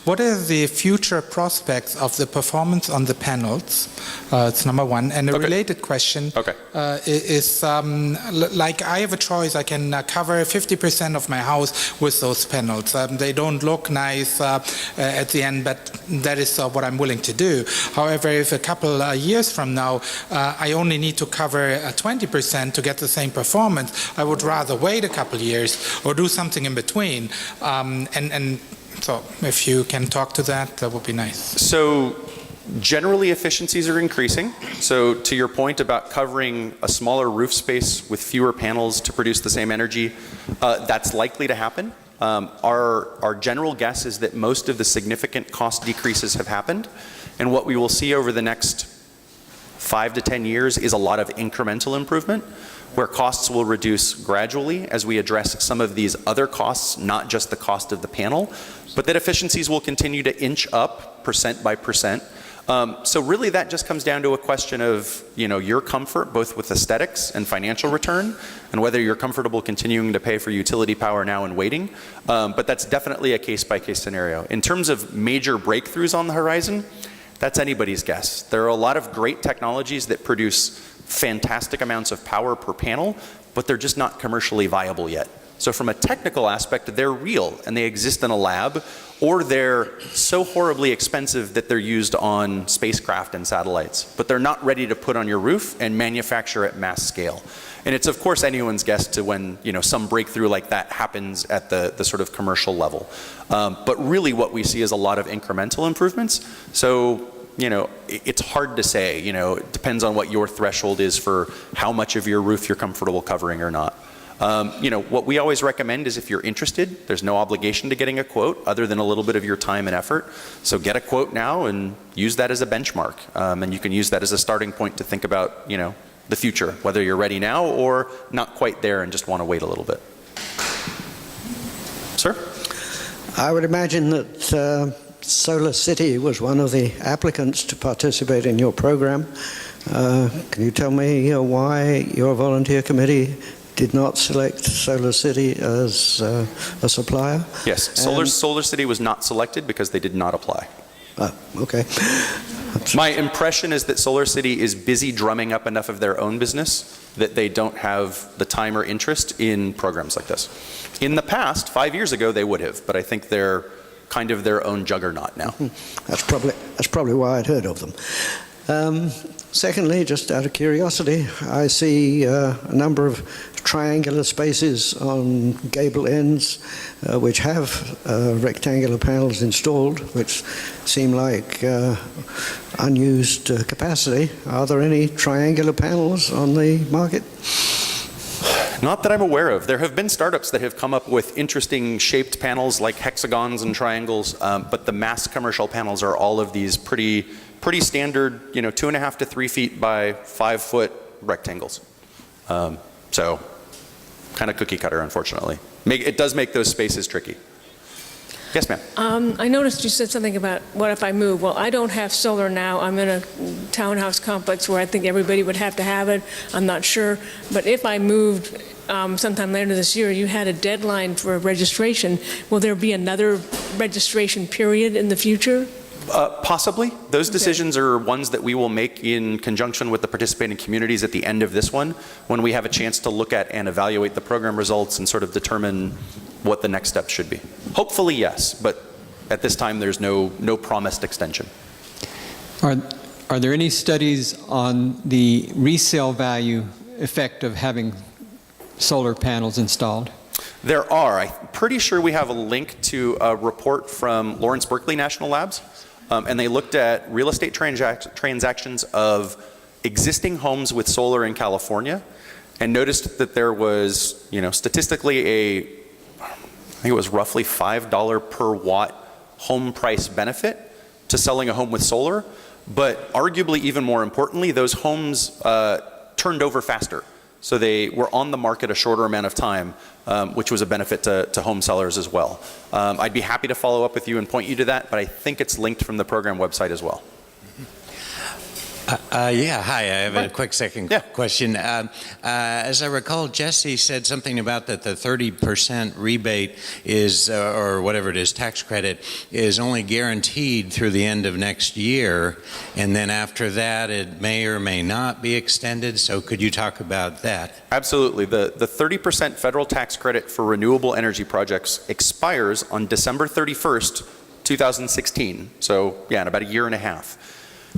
S18: what are the future prospects of the performance on the panels? It's number one. And a related question is, like I have a choice, I can cover 50% of my house with those panels. They don't look nice at the end, but that is what I'm willing to do. However, if a couple years from now, I only need to cover 20% to get the same performance, I would rather wait a couple years or do something in between. And so if you can talk to that, that would be nice.
S2: So generally efficiencies are increasing. So to your point about covering a smaller roof space with fewer panels to produce the same energy, that's likely to happen. Our general guess is that most of the significant cost decreases have happened. And what we will see over the next 5 to 10 years is a lot of incremental improvement, where costs will reduce gradually as we address some of these other costs, not just the cost of the panel, but that efficiencies will continue to inch up percent by percent. So really that just comes down to a question of your comfort, both with aesthetics and financial return, and whether you're comfortable continuing to pay for utility power now and waiting. But that's definitely a case-by-case scenario. In terms of major breakthroughs on the horizon, that's anybody's guess. There are a lot of great technologies that produce fantastic amounts of power per panel, but they're just not commercially viable yet. So from a technical aspect, they're real and they exist in a lab, or they're so horribly expensive that they're used on spacecraft and satellites, but they're not ready to put on your roof and manufacture at mass scale. And it's of course anyone's guess to when some breakthrough like that happens at the sort of commercial level. But really what we see is a lot of incremental improvements. So it's hard to say, it depends on what your threshold is for how much of your roof you're comfortable covering or not. What we always recommend is if you're interested, there's no obligation to getting a quote other than a little bit of your time and effort. So get a quote now and use that as a benchmark. And you can use that as a starting point to think about, the future, whether you're ready now or not quite there and just want to wait a little bit. Sir?
S4: I would imagine that Solar City was one of the applicants to participate in your program. Can you tell me why your volunteer committee did not select Solar City as a supplier?
S2: Yes, Solar City was not selected because they did not apply.
S4: Okay.
S2: My impression is that SolarCity is busy drumming up enough of their own business that they don't have the time or interest in programs like this. In the past, 5 years ago, they would have, but I think they're kind of their own juggernaut now.
S4: That's probably why I'd heard of them. Secondly, just out of curiosity, I see a number of triangular spaces on gable ends which have rectangular panels installed, which seem like unused capacity. Are there any triangular panels on the market?
S2: Not that I'm aware of. There have been startups that have come up with interesting shaped panels like hexagons and triangles, but the mass commercial panels are all of these pretty standard, 2.5 to 3 feet by 5 foot rectangles. So kind of cookie cutter, unfortunately. It does make those spaces tricky. Yes, ma'am.
S19: I noticed you said something about what if I move? Well, I don't have solar now. I'm in a townhouse complex where I think everybody would have to have it. I'm not sure. But if I moved sometime later this year, you had a deadline for registration. Will there be another registration period in the future?
S2: Possibly. Those decisions are ones that we will make in conjunction with the participating communities at the end of this one, when we have a chance to look at and evaluate the program results and sort of determine what the next steps should be. Hopefully, yes, but at this time there's no promised extension.
S20: Are there any studies on the resale value effect of having solar panels installed?
S2: There are. I'm pretty sure we have a link to a report from Lawrence Berkeley National Labs, and they looked at real estate transactions of existing homes with solar in California, and noticed that there was, statistically I think it was roughly $5 per watt home price benefit to selling a home with solar, but arguably even more importantly, those homes turned over faster. So they were on the market a shorter amount of time, which was a benefit to home sellers as well. I'd be happy to follow up with you and point you to that, but I think it's linked from the program website as well.
S1: Yeah, hi, I have a quick second question. As I recall, Jesse said something about that the 30% rebate is, or whatever it is, tax credit, is only guaranteed through the end of next year, and then after that it may or may not be extended, so could you talk about that?
S2: Absolutely. The 30% federal tax credit for renewable energy projects expires on December 31st, 2016, so yeah, in about a year and a half.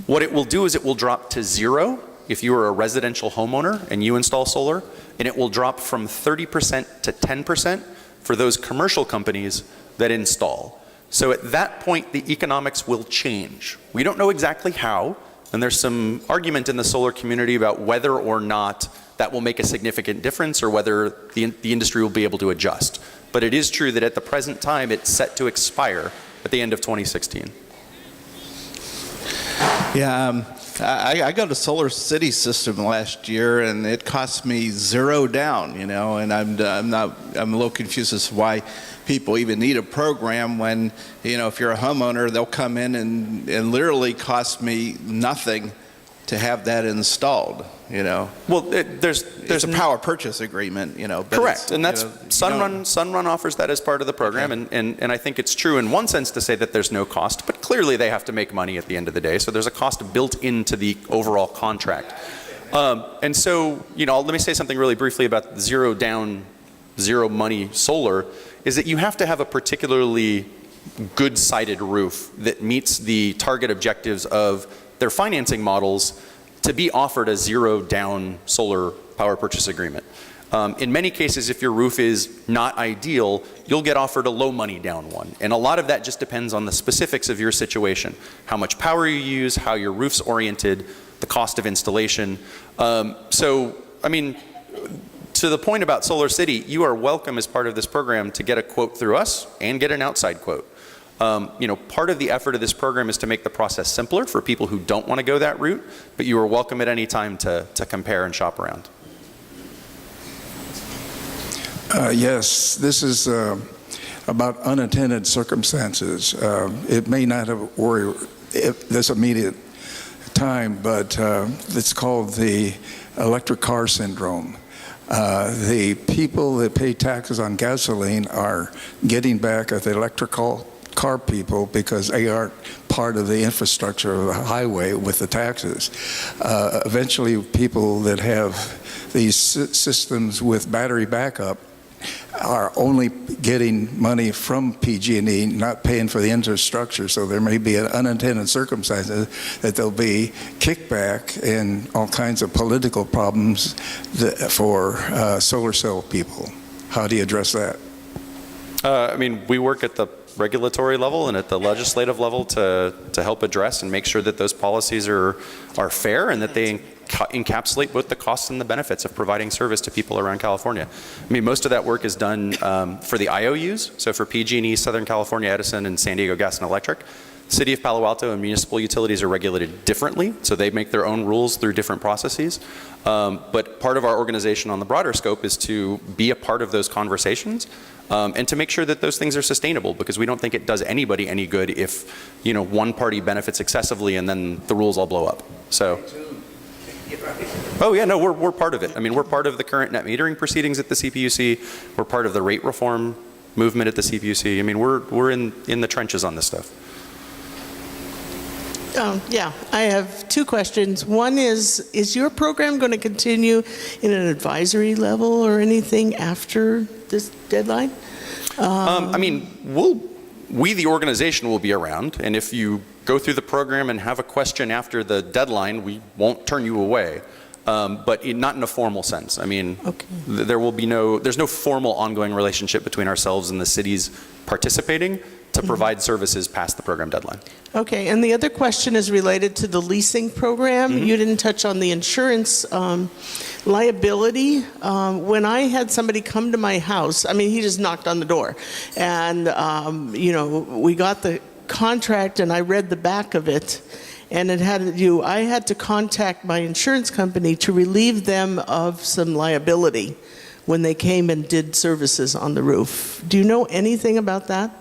S2: What it will do is it will drop to 0 if you are a residential homeowner and you install solar, and it will drop from 30% to 10% for those commercial companies that install. So at that point, the economics will change. We don't know exactly how, and there's some argument in the solar community about whether or not that will make a significant difference or whether the industry will be able to adjust. But it is true that at the present time, it's set to expire at the end of 2016.
S14: Yeah, I got a SolarCity system last year, and it cost me $0 down. And I'm a little confused as to why people even need a program when, if you're a homeowner, they'll come in and literally cost me nothing to have that installed.
S2: Well, there's
S14: a power purchase agreement. But
S2: correct, and that's Sunrun offers that as part of the program, okay. and I think it's true in one sense to say that there's no cost, but clearly they have to make money at the end of the day, so there's a cost built into the overall contract. And so, let me say something really briefly about $0 down, zero money solar, is that you have to have a particularly good-sided roof that meets the target objectives of their financing models to be offered a $0 down solar power purchase agreement. In many cases, if your roof is not ideal, you'll get offered a low money down one. And a lot of that just depends on the specifics of your situation. How much power you use, how your roof's oriented, the cost of installation. So, I mean, to the point about SolarCity, you are welcome as part of this program to get a quote through us and get an outside quote. Part of the effort of this program is to make the process simpler for people who don't want to go that route, but you are welcome at any time to compare and shop around.
S10: Yes, this is about unattended circumstances. It may not have worried this immediate time, but it's called the electric car syndrome. The people that pay taxes on gasoline are getting back at the electrical car people because they aren't part of the infrastructure of the highway with the taxes. Eventually, people that have these systems with battery backup are only getting money from PG&E, not paying for the infrastructure. So there may be an unintended circumstances that there'll be kickback and all kinds of political problems for solar cell people. How do you address that?
S2: I mean, we work at the regulatory level and at the legislative level to help address and make sure that those policies are fair and that they encapsulate both the costs and the benefits of providing service to people around California. I mean, most of that work is done for the IOUs, so for PG&E, Southern California Edison, and San Diego Gas and Electric. The City of Palo Alto and municipal utilities are regulated differently, so they make their own rules through different processes. But part of our organization on the broader scope is to be a part of those conversations and to make sure that those things are sustainable, because we don't think it does anybody any good if, you know, one party benefits excessively and then the rules all blow up. So. Oh yeah, no, we're part of it. I mean, we're part of the current net metering proceedings at the CPUC. We're part of the rate reform movement at the CPUC. I mean, we're in the trenches on this stuff.
S21: Yeah, I have two questions. One is your program going to continue in an advisory level or anything after this deadline?
S2: I mean, we the organization will be around, and if you go through the program and have a question after the deadline, we won't turn you away, but not in a formal sense. I mean, there's no formal ongoing relationship between ourselves and the cities participating to provide services past the program deadline.
S21: Okay, and the other question is related to the leasing program. You didn't touch on the insurance liability. When I had somebody come to my house, I mean, he just knocked on the door, and you know, we got the contract and I read the back of it, and it had I had to contact my insurance company to relieve them of some liability when they came and did services on the roof. Do you know anything about that?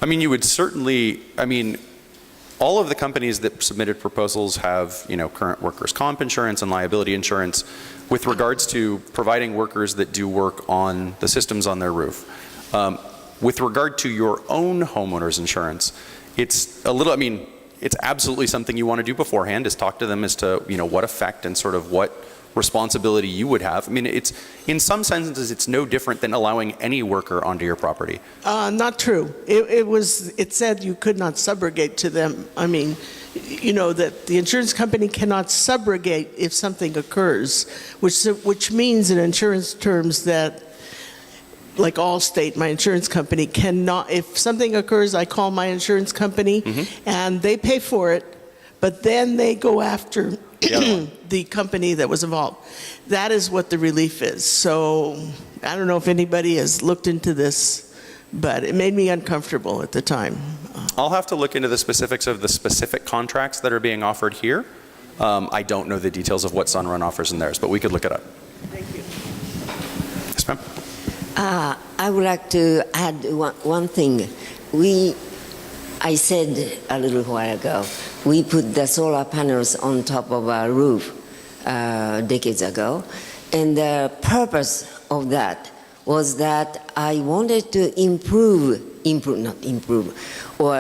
S2: I mean, you would certainly, I mean, all of the companies that submitted proposals have, you know, current workers' comp insurance and liability insurance with regards to providing workers that do work on the systems on their roof. With regard to your own homeowner's insurance, it's a little, I mean, it's absolutely something you want to do beforehand, is talk to them as to, you know, what effect and sort of what responsibility you would have. I mean, it's, in some senses, it's no different than allowing any worker onto your property.
S21: Not true. It said you could not subrogate to them. I mean, you know, that the insurance company cannot subrogate if something occurs, which means in insurance terms that, like Allstate, my insurance company cannot, if something occurs, I call my insurance company and they pay for it, but then they go after the company that was involved. That is what the relief is. So I don't know if anybody has looked into this, but it made me uncomfortable at the time.
S2: I'll have to look into the specifics of the specific contracts that are being offered here. I don't know the details of what Sunrun offers in theirs, but we could look it up.
S21: Thank you.
S2: Yes, ma'am.
S9: I would like to add one thing. I said a little while ago, we put the solar panels on top of our roof decades ago, and the purpose of that was that I wanted to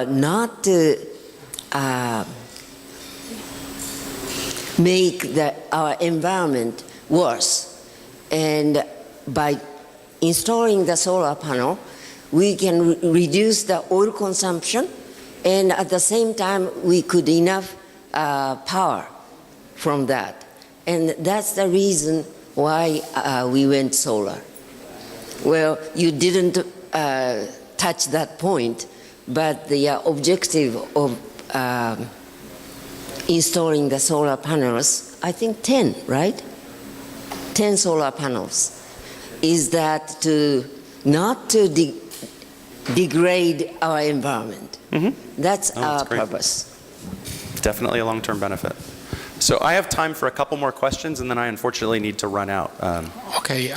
S9: not to make our environment worse. And by installing the solar panel, we can reduce the oil consumption, and at the same time we could enough power from that. And that's the reason why we went solar. Well, you didn't touch that point, but the objective of installing the solar panels, I think 10, right? 10 solar panels, is that not to degrade our environment. That's our purpose.
S2: Definitely a long-term benefit. So I have time for a couple more questions, and then I unfortunately need to run out.
S18: Okay,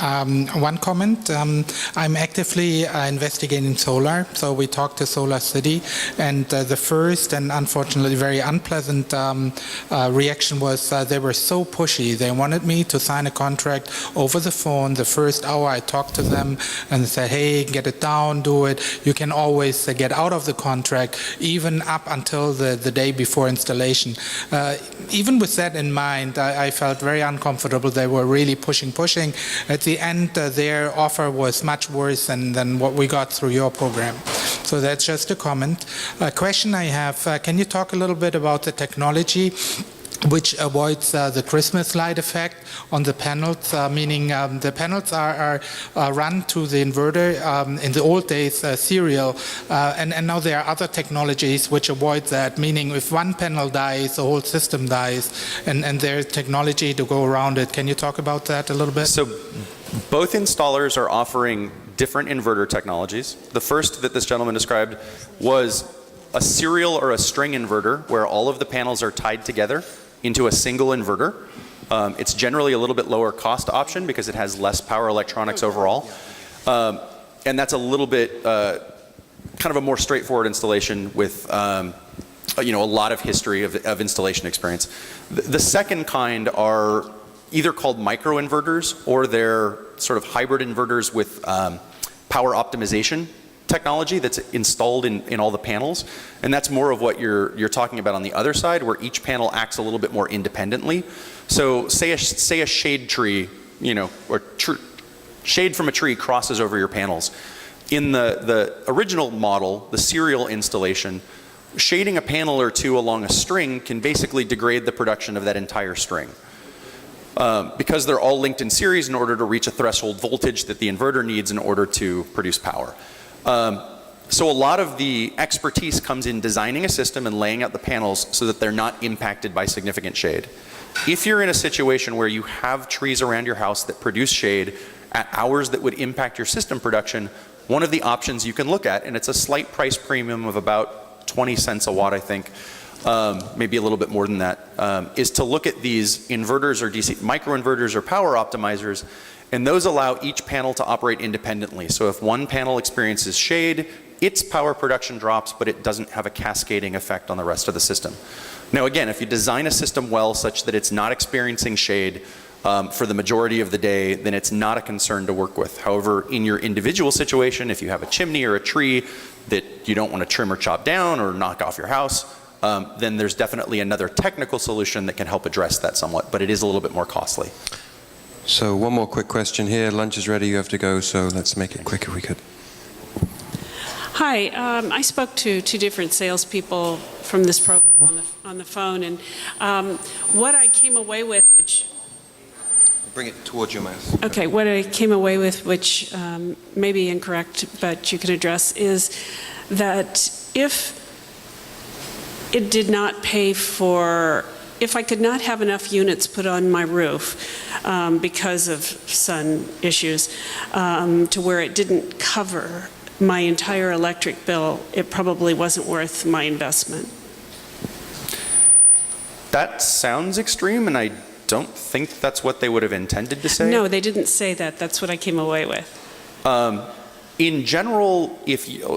S18: one comment. I'm actively investigating solar, so we talked to Solar City, and the first and unfortunately very unpleasant reaction was they were so pushy. They wanted me to sign a contract over the phone. The first hour I talked to them and said, hey, get it down, do it. You can always get out of the contract, even up until the day before installation. Even with that in mind, I felt very uncomfortable. They were really pushing. At the end, their offer was much worse than what we got through your program. So that's just a comment. A question I have, can you talk a little bit about the technology which avoids the Christmas light effect on the panels, meaning the panels are run to the inverter, in the old days serial, and now there are other technologies which avoid that, meaning if one panel dies, the whole system dies, and there's technology to go around it. Can you talk about that a little bit?
S2: So both installers are offering different inverter technologies. The first that this gentleman described was a serial or a string inverter where all of the panels are tied together into a single inverter. It's generally a little bit lower cost option because it has less power electronics overall. And that's a little bit kind of a more straightforward installation with a lot of history of installation experience. The second kind are either called microinverters or they're sort of hybrid inverters with power optimization technology that's installed in all the panels, and that's more of what you're talking about on the other side, where each panel acts a little bit more independently. So say a shade tree, or shade from a tree crosses over your panels. In the original model, the serial installation, shading a panel or two along a string can basically degrade the production of that entire string. Because they're all linked in series in order to reach a threshold voltage that the inverter needs in order to produce power. So a lot of the expertise comes in designing a system and laying out the panels so that they're not impacted by significant shade. If you're in a situation where you have trees around your house that produce shade at hours that would impact your system production, one of the options you can look at, and it's a slight price premium of about 20 cents a watt, I think, maybe a little bit more than that, is to look at these inverters or DC microinverters or power optimizers. And those allow each panel to operate independently. So if one panel experiences shade, its power production drops, but it doesn't have a cascading effect on the rest of the system. Now again, if you design a system well such that it's not experiencing shade for the majority of the day, then it's not a concern to work with. However, in your individual situation, if you have a chimney or a tree that you don't want to trim or chop down or knock off your house, then there's definitely another technical solution that can help address that somewhat, but it is a little bit more costly.
S17: So one more quick question here. Lunch is ready, you have to go, so let's make it quick if we could.
S3: Hi, I spoke to two different salespeople from this program on the phone, and what I came away with, which...
S17: Bring it towards your mouth.
S3: Okay, what I came away with, which may be incorrect, but you can address, is that if it did not pay for... If I could not have enough units put on my roof because of sun issues to where it didn't cover my entire electric bill, it probably wasn't worth my investment.
S2: That sounds extreme, and I don't think that's what they would have intended to say.
S3: No, they didn't say that. That's what I came away with.
S2: In general,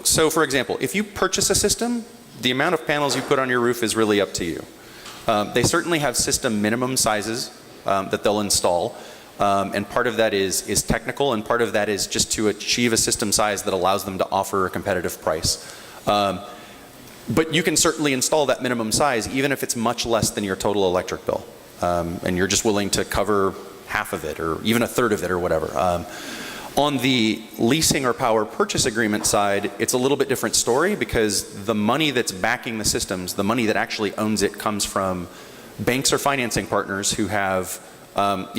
S2: so for example, if you purchase a system, the amount of panels you put on your roof is really up to you. They certainly have system minimum sizes that they'll install, and part of that is technical, and part of that is just to achieve a system size that allows them to offer a competitive price. But you can certainly install that minimum size even if it's much less than your total electric bill, and you're just willing to cover half of it or even a third of it or whatever. On the leasing or power purchase agreement side, it's a little bit different story because the money that's backing the systems, the money that actually owns it, comes from banks or financing partners who have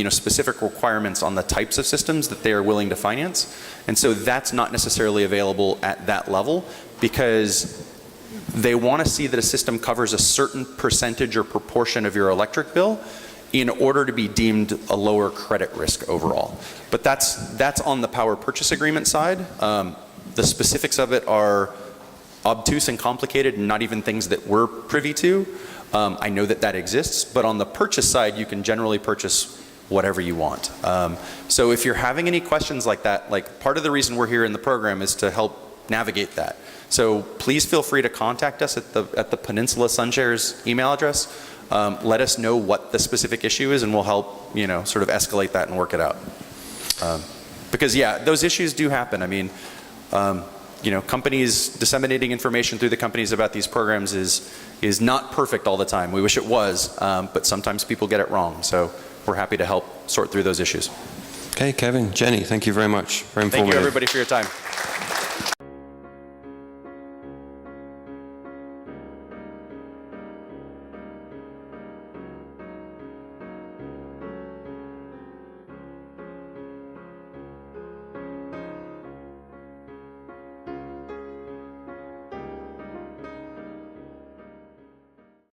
S2: specific requirements on the types of systems that they are willing to finance. And so that's not necessarily available at that level because they want to see that a system covers a certain percentage or proportion of your electric bill in order to be deemed a lower credit risk overall. But that's on the power purchase agreement side. The specifics of it are obtuse and complicated and not even things that we're privy to. I know that that exists, but on the purchase side, you can generally purchase whatever you want. So if you're having any questions like that, like part of the reason we're here in the program is to help navigate that. So please feel free to contact us at the Peninsula SunShares email address. Let us know what the specific issue is, and we'll help, you know, sort of escalate that and work it out. Because yeah, those issues do happen. I mean, you know, companies disseminating information through the companies about these programs is not perfect all the time. We wish it was, but sometimes people get it wrong. So we're happy to help sort through those issues.
S17: Okay, Kevin, Jenny, thank you very much. Very informative.
S2: Thank you everybody for your time.